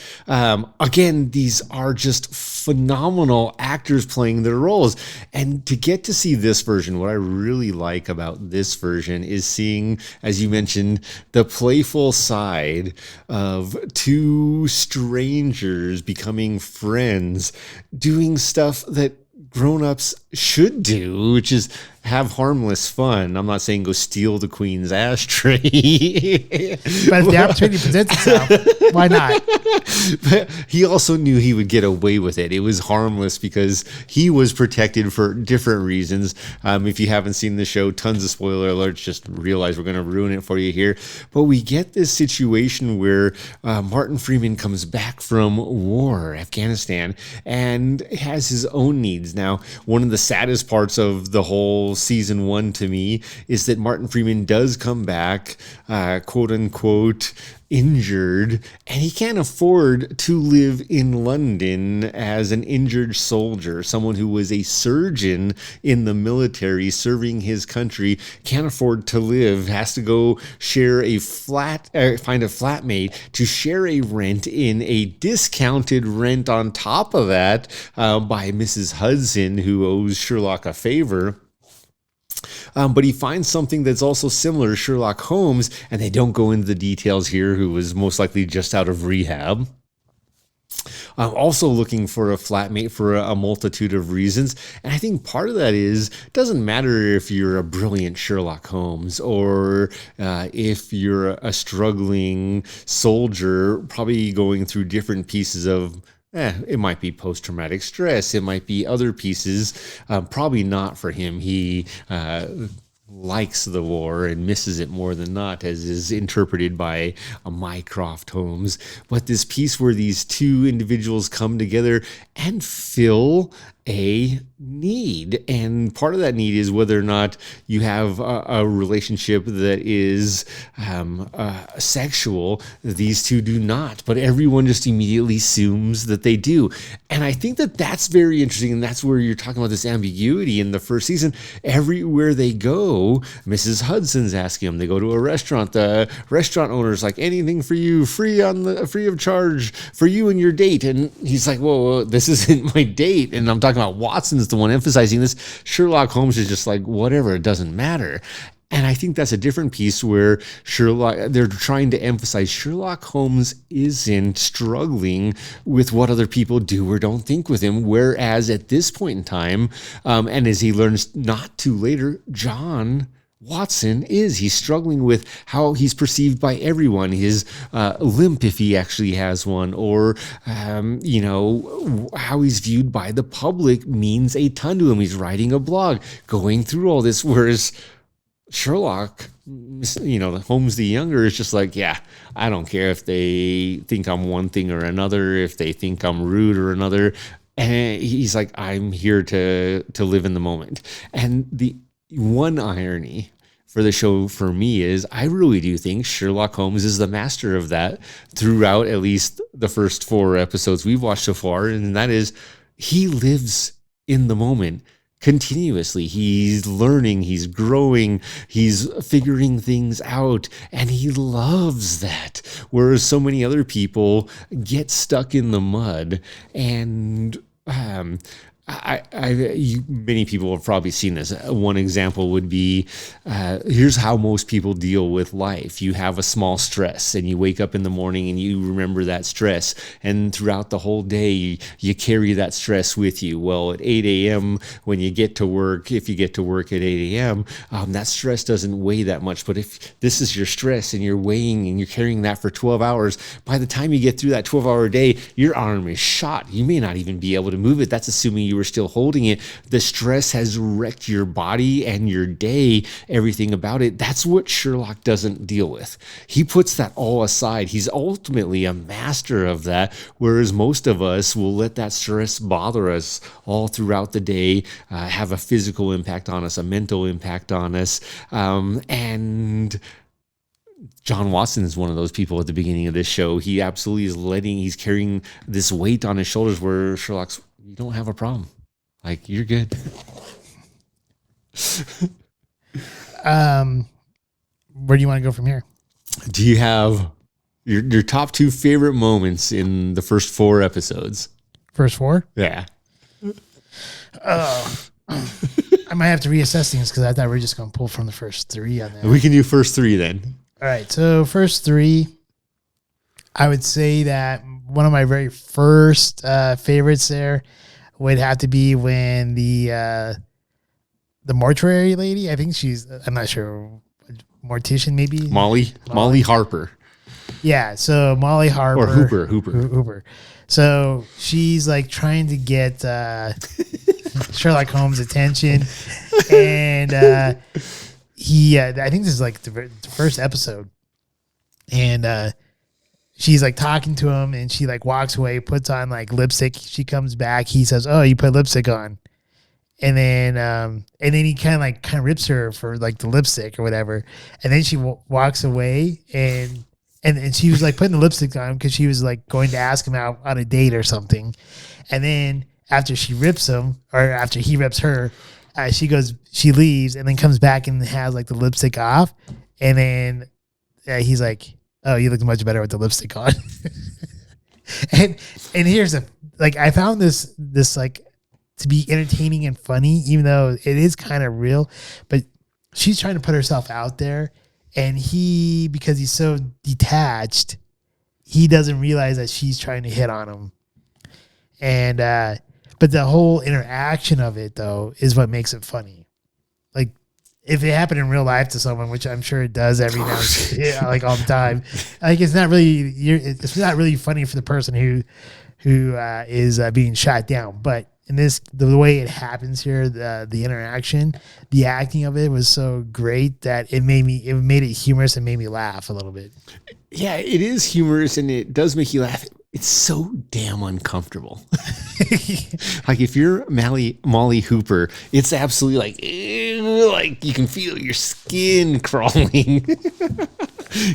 Again, these are just phenomenal actors playing their roles. And to get to see this version, what I really like about this version is seeing, as you mentioned, the playful side of two strangers becoming friends, doing stuff that grown-ups should do, which is have harmless fun. I'm not saying go steal the Queen's ashtray. But if the opportunity presents itself, why not? But he also knew he would get away with it. It was harmless because he was protected for different reasons. If you haven't seen the show, tons of spoiler alerts. Just realize we're going to ruin it for you here. But we get this situation where Martin Freeman comes back from war, Afghanistan, and has his own needs. Now, one of the saddest parts of the whole season 1 to me is that Martin Freeman does come back, quote unquote, injured, and he can't afford to live in London as an injured soldier. Someone who was a surgeon in the military serving his country can't afford to live, has to go share a find a flatmate to share a rent in a discounted rent on top of that by Mrs. Hudson, who owes Sherlock a favor. But he finds something that's also similar to Sherlock Holmes, and they don't go into the details here, who was most likely just out of rehab. Also looking for a flatmate for a multitude of reasons. And I think part of that is, it doesn't matter if you're a brilliant Sherlock Holmes or if you're a struggling soldier, probably going through different pieces of it might be post-traumatic stress. It might be other pieces. Probably not for him. He likes the war and misses it more than not, as is interpreted by Mycroft Holmes. But this piece where these two individuals come together and fill a need, and part of that need is whether or not you have a relationship that is sexual. These two do not, but everyone just immediately assumes that they do. And I think that that's very interesting, and that's where you're talking about this ambiguity in the first season. Everywhere they go, Mrs. Hudson's asking them. They go to a restaurant, the restaurant owner's like, anything for you, free of charge for you and your date. And he's like, whoa, this isn't my date. And I'm talking about Watson's the one emphasizing this. Sherlock Holmes is just like, whatever, it doesn't matter. And I think that's a different piece where they're trying to emphasize Sherlock Holmes isn't struggling with what other people do or don't think with him. Whereas at this point in time, and as he learns not to later, John Watson he's struggling with how he's perceived by everyone, his limp, if he actually has one, or how he's viewed by the public means a ton to him. He's writing a blog, going through all this, whereas Sherlock, Holmes the Younger, is just like, yeah, I don't care if they think I'm one thing or another, if they think I'm rude or another. And he's like, I'm here to live in the moment. And the one irony for the show for me is I really do think Sherlock Holmes is the master of that throughout at least the first 4 episodes we've watched so far. And that is, he lives in the moment. Continuously, he's learning, he's growing, he's figuring things out, and he loves that. Whereas so many other people get stuck in the mud, and many people have probably seen this. One example would be, here's how most people deal with life. You have a small stress and you wake up in the morning and you remember that stress. And throughout the whole day, you carry that stress with you. Well, at 8 a.m. when you get to work, if you get to work at 8 a.m., that stress doesn't weigh that much. But if this is your stress and you're weighing and you're carrying that for 12 hours, by the time you get through that 12-hour day, your arm is shot. You may not even be able to move it. That's assuming you were still holding it. The stress has wrecked your body and your day, everything about it. That's what Sherlock doesn't deal with. He puts that all aside. He's ultimately a master of that, whereas most of us will let that stress bother us all throughout the day, have a physical impact on us, a mental impact on us, and John Watson is one of those people at the beginning of this show. He absolutely is he's carrying this weight on his shoulders where Sherlock's, you don't have a problem. Like, you're good. Where do you want to go from here? Do you have your top 2 favorite moments in the first 4 episodes? First 4? Yeah. I might have to reassess things because I thought we were just going to pull from the first 3 on that. We can do first 3 then. All right. So first 3, I would say that one of my very first favorites there would have to be when the mortuary lady, I think I'm not sure, mortician maybe? Molly Harper. Yeah, so Molly Harper. Or Hooper. So she's like trying to get Sherlock Holmes' attention. And I think this is like the first episode. And she's like talking to him and she like walks away, puts on like lipstick. She comes back. He says, "Oh, you put lipstick on." And then he kind of rips her for like the lipstick or whatever. And then she walks away and she was like putting the lipstick on because she was like going to ask him out on a date or something. And then after she rips him, or after he rips her, she leaves and then comes back and has like the lipstick off. And then he's like, "Oh, you look much better with the lipstick on." and here's I found this like to be entertaining and funny, even though it is kind of real, but she's trying to put herself out there, and because he's so detached, he doesn't realize that she's trying to hit on him. And but the whole interaction of it though is what makes it funny. Like, if it happened in real life to someone, which I'm sure it does every now and then, like all the time, like it's not really funny for the person who is being shot down. But in this, the way it happens here, the interaction, the acting of it was so great that it made it humorous and made me laugh a little bit. Yeah, it is humorous and it does make you laugh. It's so damn uncomfortable. Like if you're Molly Hooper, it's absolutely like you can feel your skin crawling.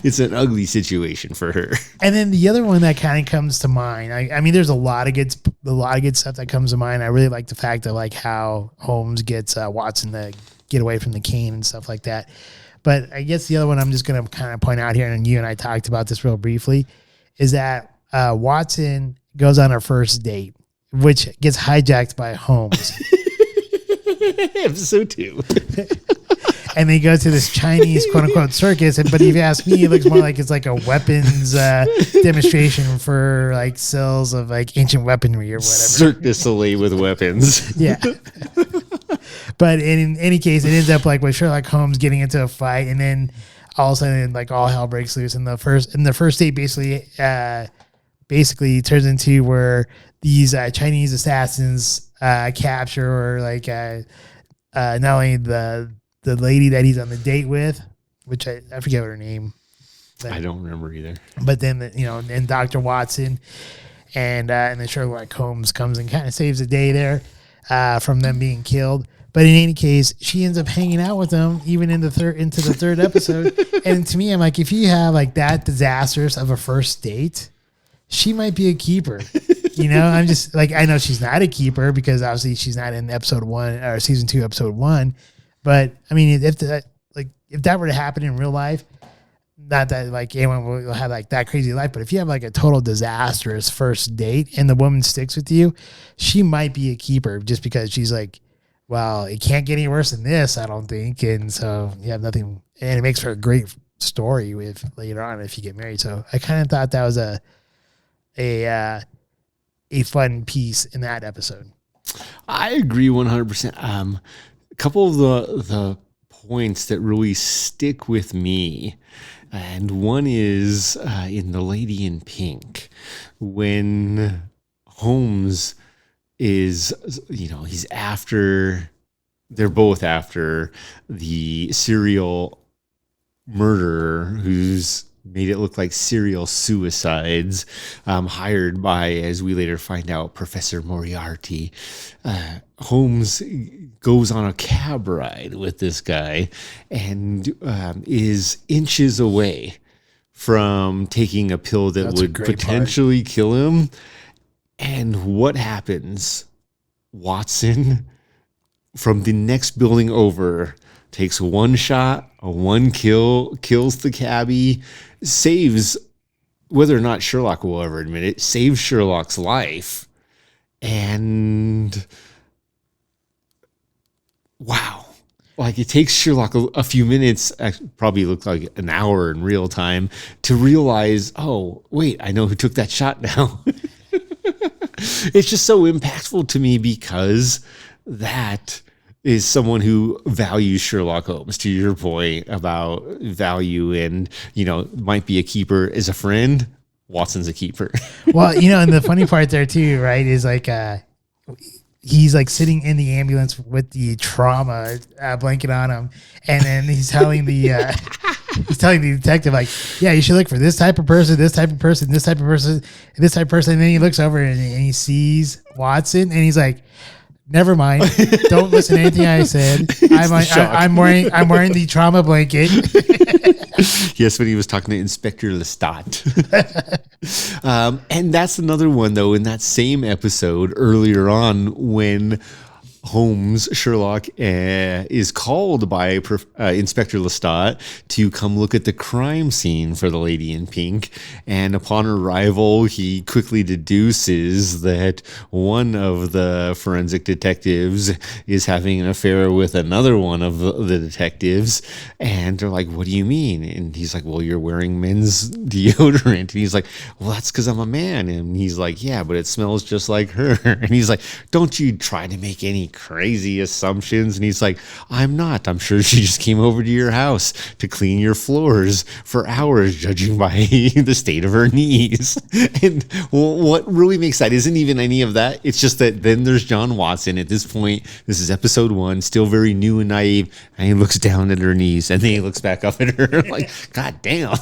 It's an ugly situation for her. And then the other one that kind of comes to mind, I mean, there's a lot of good stuff that comes to mind. I really like the fact of like how Holmes gets Watson to get away from the cane and stuff like that. But I guess the other one I'm just going to kind of point out here, and you and I talked about this real briefly, is that Watson goes on her first date, which gets hijacked by Holmes. Episode 2. And they go to this Chinese quote unquote circus. But if you ask me, it looks more like it's like a weapons demonstration for like sales of like ancient weaponry or whatever. Cirque du Soleil with weapons. Yeah. But in any case, it ends up like with Sherlock Holmes getting into a fight, and then all of a sudden like all hell breaks loose. And the first date basically turns into where these Chinese assassins capture or like not only the lady that he's on the date with, which I forget what her name. I don't remember either. But then and Dr. Watson and then Sherlock Holmes comes and kind of saves the day there from them being killed. But in any case, she ends up hanging out with them even into the third episode. And to me, I'm like, if you have like that disastrous of a first date, she might be a keeper. I'm just like, I know she's not a keeper because obviously she's not in episode 1 or season 2, episode 1. But I mean, if that were to happen in real life, not that like anyone will have like that crazy life, but if you have like a total disastrous first date and the woman sticks with you, she might be a keeper just because she's like, well, it can't get any worse than this, I don't think. And so you have nothing, and it makes for a great story with later on if you get married. So I kind of thought that was a fun piece in that episode. I agree 100%. A couple of the points that really stick with me, and one is in The Lady in Pink, when Holmes is, they're both after the serial murderer who's made it look like serial suicides, hired by, as we later find out, Professor Moriarty. Holmes goes on a cab ride with this guy and is inches away from taking a pill that would potentially kill him. And what happens? Watson, from the next building over, takes one shot, one kill, kills the cabbie, saves, whether or not Sherlock will ever admit it, saves Sherlock's life. And wow. Like, it takes Sherlock a few minutes, probably looked like an hour in real time, to realize, oh, wait, I know who took that shot now. It's just so impactful to me because that is someone who values Sherlock Holmes, to your point about value and, might be a keeper as a friend. Watson's a keeper. Well, and the funny part there too, right, is like, he's like sitting in the ambulance with the trauma blanket on him. And then he's telling the detective, like, yeah, you should look for this type of person, this type of person, this type of person, this type of person. And then he looks over and he sees Watson and he's like, never mind. Don't listen to anything I said. I'm wearing the trauma blanket. Yes, when he was talking to Inspector Lestat. And that's another one, though, in that same episode earlier on when Sherlock is called by Inspector Lestat to come look at the crime scene for The Lady in Pink. And upon arrival, he quickly deduces that one of the forensic detectives is having an affair with another one of the detectives. And they're like, what do you mean? And he's like, well, you're wearing men's deodorant. And he's like, well, that's because I'm a man. And he's like, yeah, but it smells just like her. And he's like, don't you try to make any crazy assumptions. And he's like, I'm not. I'm sure she just came over to your house to clean your floors for hours, judging by the state of her knees. And what really makes that isn't even any of that. It's just that then there's John Watson at this point. This is episode 1, still very new and naive. And he looks down at her knees and then he looks back up at her like, God damn.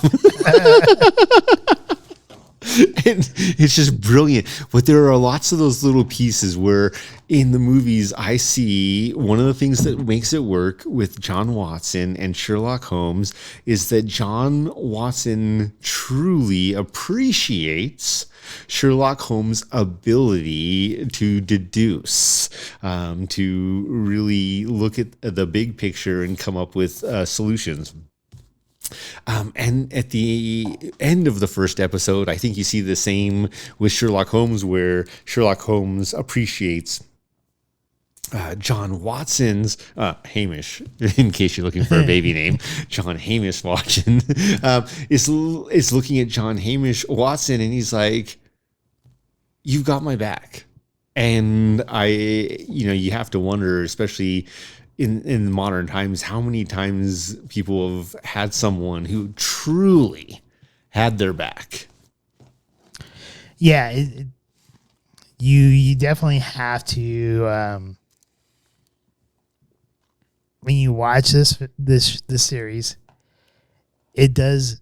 And it's just brilliant. But there are lots of those little pieces where in the movies I see one of the things that makes it work with John Watson and Sherlock Holmes is that John Watson truly appreciates Sherlock Holmes' ability to deduce, to really look at the big picture and come up with solutions. And at the end of the first episode, I think you see the same with Sherlock Holmes, where Sherlock Holmes appreciates John Watson's Hamish, in case you're looking for a baby name. John Hamish Watson is looking at John Hamish Watson, and he's like, "You've got my back." And you have to wonder, especially in modern times, how many times people have had someone who truly had their back. Yeah, you definitely have to. When you watch this series, it does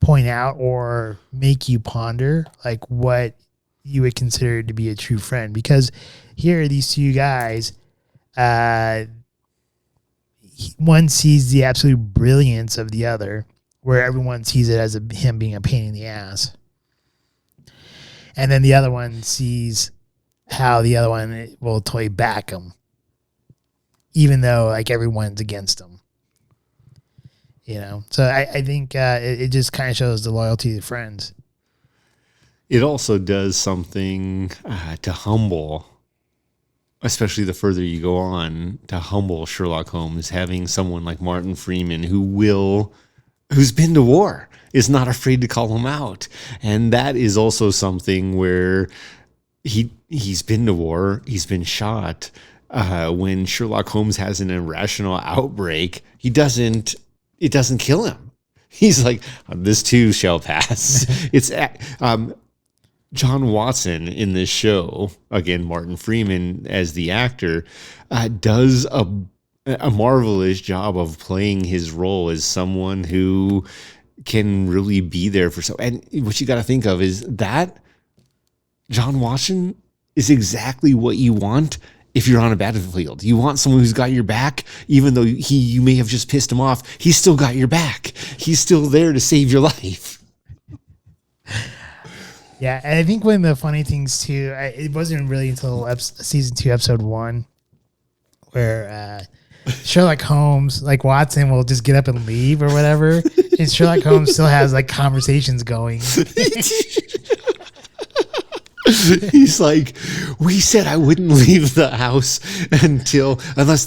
point out or make you ponder like what you would consider to be a true friend, because here are these two guys. One sees the absolute brilliance of the other, where everyone sees it as him being a pain in the ass. And then the other one sees how the other one will totally back him, even though like everyone's against him. So I think it just kind of shows the loyalty to friends. It also does something to humble, especially the further you go on, to humble Sherlock Holmes, having someone like Martin Freeman who's been to war, is not afraid to call him out. And that is also something where he's been to war, he's been shot. When Sherlock Holmes has an irrational outbreak, it doesn't kill him. He's like, this too shall pass. It's John Watson in this show, again, Martin Freeman as the actor, does a marvelous job of playing his role as someone who can really be there for and what you got to think of is that John Watson is exactly what you want if you're on a battlefield. You want someone who's got your back, even though you may have just pissed him off. He's still got your back. He's still there to save your life. Yeah, and I think one of the funny things too, it wasn't really until season 2, episode 1, where Sherlock Holmes, like Watson, will just get up and leave or whatever, and Sherlock Holmes still has like conversations going. He's like, we said I wouldn't leave the house unless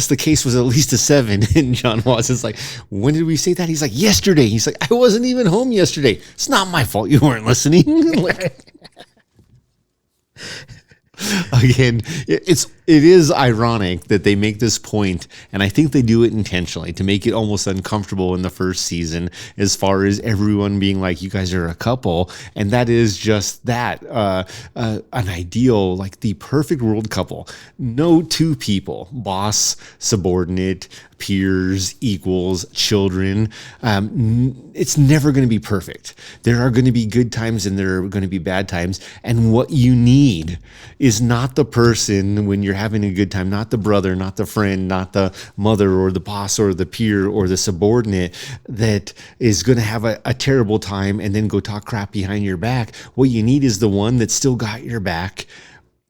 the case was at least a 7. And John Watson's like, when did we say that? He's like, yesterday. He's like, I wasn't even home yesterday. It's not my fault you weren't listening. Again, it is ironic that they make this point, and I think they do it intentionally to make it almost uncomfortable in the first season, as far as everyone being like, you guys are a couple, and that is just that, an ideal, like the perfect world couple. No two people, boss, subordinate, peers, equals, children. It's never going to be perfect. There are going to be good times and there are going to be bad times. And what you need is not the person when you're having a good time, not the brother, not the friend, not the mother or the boss or the peer or the subordinate that is going to have a terrible time and then go talk crap behind your back. What you need is the one that's still got your back,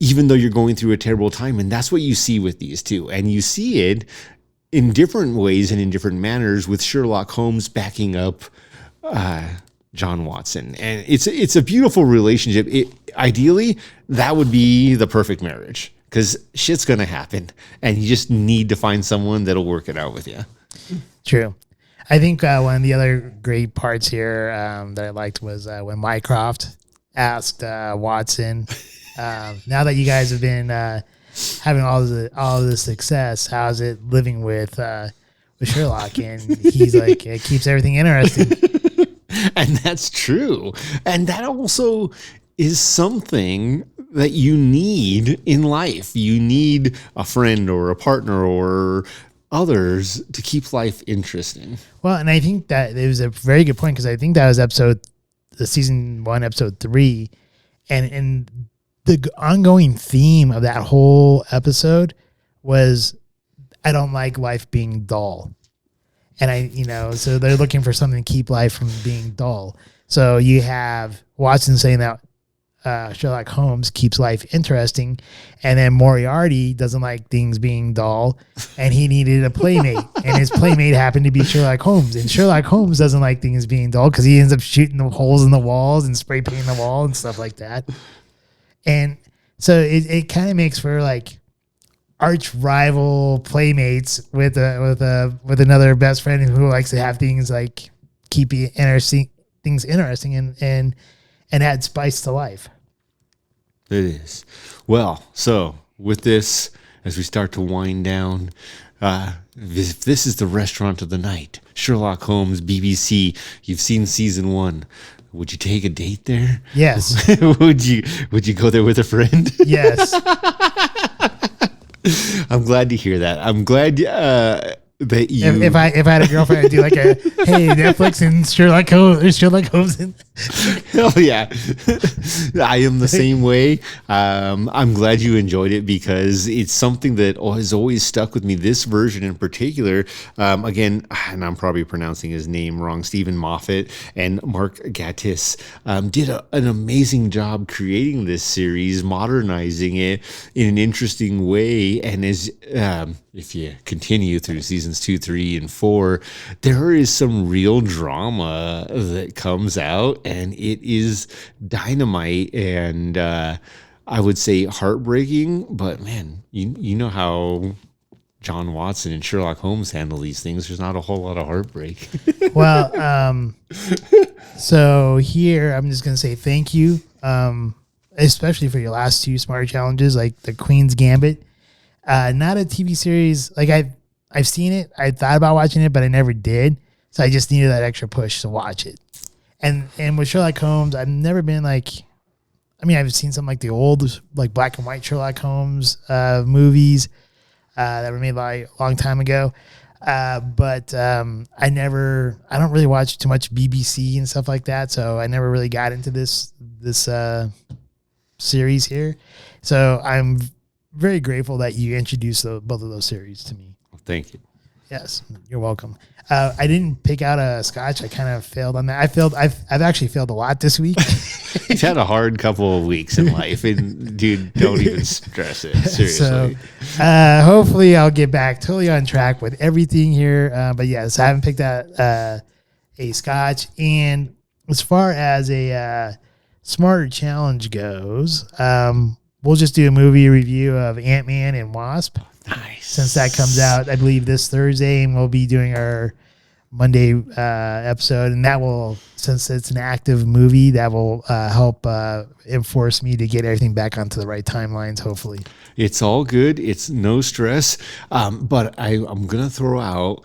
even though you're going through a terrible time. And that's what you see with these two. And you see it in different ways and in different manners with Sherlock Holmes backing up John Watson. And it's a beautiful relationship. Ideally, that would be the perfect marriage, because shit's going to happen and you just need to find someone that'll work it out with you. True. I think one of the other great parts here that I liked was when Mycroft asked Watson, now that you guys have been having all of the success, how's it living with Sherlock? And he's like, it keeps everything interesting. And that's true. And that also is something that you need in life. You need a friend or a partner or others to keep life interesting. Well, and I think that it was a very good point, because I think that was the season 1, episode 3, and the ongoing theme of that whole episode was, I don't like life being dull. And so they're looking for something to keep life from being dull. So you have Watson saying that Sherlock Holmes keeps life interesting, and then Moriarty doesn't like things being dull, and he needed a playmate, and his playmate happened to be Sherlock Holmes. And Sherlock Holmes doesn't like things being dull because he ends up shooting the holes in the walls and spray painting the wall and stuff like that. And so it kind of makes for like arch rival playmates with another best friend who likes to have things like keep things interesting and add spice to life. It is. Well, so with this, as we start to wind down, this is the restaurant of the night. Sherlock Holmes, BBC. You've seen season 1. Would you take a date there? Yes. Would you go there with a friend? Yes. I'm glad to hear that. I'm glad that you. If I had a girlfriend, I'd do like a hey Netflix and Sherlock Holmes. Hell yeah. I am the same way. I'm glad you enjoyed it because it's something that has always stuck with me. This version in particular, again, and I'm probably pronouncing his name wrong, Stephen Moffat and Mark Gatiss did an amazing job creating this series, modernizing it in an interesting way. And as if you continue through seasons 2, 3, and 4, there is some real drama that comes out, and it is dynamite and I would say heartbreaking. But man, you know how John Watson and Sherlock Holmes handle these things. There's not a whole lot of heartbreak. Well, so here I'm just gonna say thank you, especially for your last 2 Smarter challenges, like the Queen's Gambit. Not a TV series. Like I've seen it. I thought about watching it, but I never did. So I just needed that extra push to watch it. And with Sherlock Holmes, I've never been like, I mean, I've seen some like the old like black and white Sherlock Holmes movies that were made like a long time ago. But I don't really watch too much BBC and stuff like that. So I never really got into this series here. So I'm very grateful that you introduced both of those series to me. Well, thank you. Yes, you're welcome. I didn't pick out a Scotch. I kind of failed on that. I've actually failed a lot this week. You've had a hard couple of weeks in life, and dude, don't even stress it. Seriously. So, hopefully, I'll get back totally on track with everything here. But yes, I haven't picked out a Scotch. And as far as a Smarter challenge goes, we'll just do a movie review of Antman and Wasp. Nice. Since that comes out, I believe this Thursday, and we'll be doing our Monday episode, and that will, since it's an active movie, that will help enforce me to get everything back onto the right timelines, hopefully. It's all good. It's no stress. But I'm going to throw out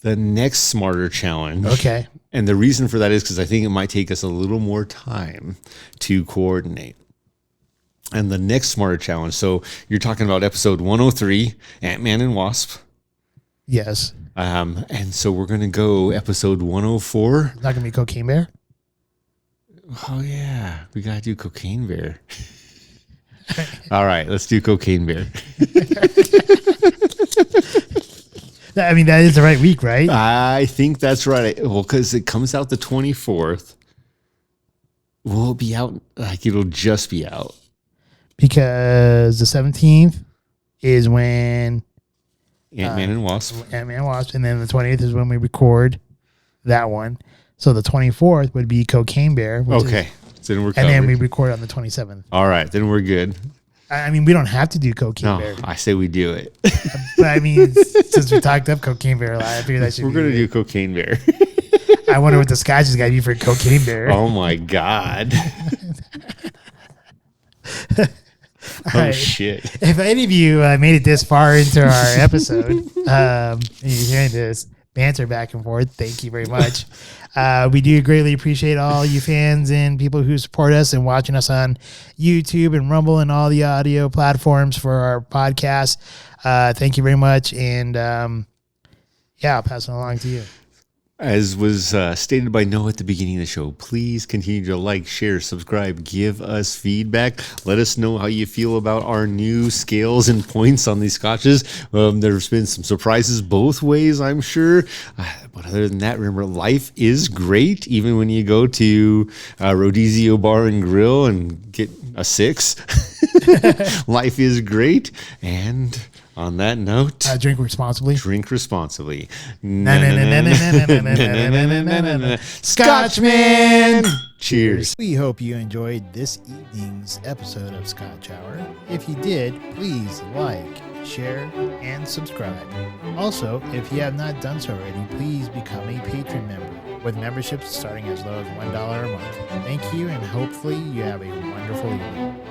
the next Smarter challenge. Okay. And the reason for that is because I think it might take us a little more time to coordinate. And the next Smarter challenge, so you're talking about episode 103, Ant-Man and Wasp. Yes. And so we're going to go episode 104. Not going to be Cocaine Bear? Oh, yeah. We got to do Cocaine Bear. All right, let's do Cocaine Bear. I mean, that is the right week, right? I think that's right. Well, because it comes out the 24th. Will it be out? Like, it'll just be out. Because the 17th is when Ant-Man and Wasp. Ant-Man and Wasp, and then the 20th is when we record that one. So the 24th would be Cocaine Bear. Okay. So then we're covered. And then we record on the 27th. All right. Then we're good. I mean, we don't have to do Cocaine Bear. I say we do it. But I mean, since we talked up Cocaine Bear a lot, I figured that should We're going to do Cocaine Bear. I wonder what the Scotch has got to be for Cocaine Bear. Oh, my God. Right. Shit. If any of you made it this far into our episode, and you're hearing this banter back and forth, thank you very much. We do greatly appreciate all you fans and people who support us and watching us on YouTube and Rumble and all the audio platforms for our podcast. Thank you very much. And yeah, I'll pass it along to you. As was stated by Noah at the beginning of the show, please continue to like, share, subscribe, give us feedback. Let us know how you feel about our new scales and points on these scotches. There's been some surprises both ways, I'm sure. But other than that, remember, life is great. Even when you go to Rodizio Bar and Grill and get a 6, life is great. And on that note, drink responsibly. Drink responsibly. Scotchman! Cheers. We hope you enjoyed this evening's episode of Scotch Hour. If you did, please like, share, and subscribe. Also, if you have not done so already, please become a Patron member with memberships starting as low as $1 a month. Thank you, and hopefully you have a wonderful evening.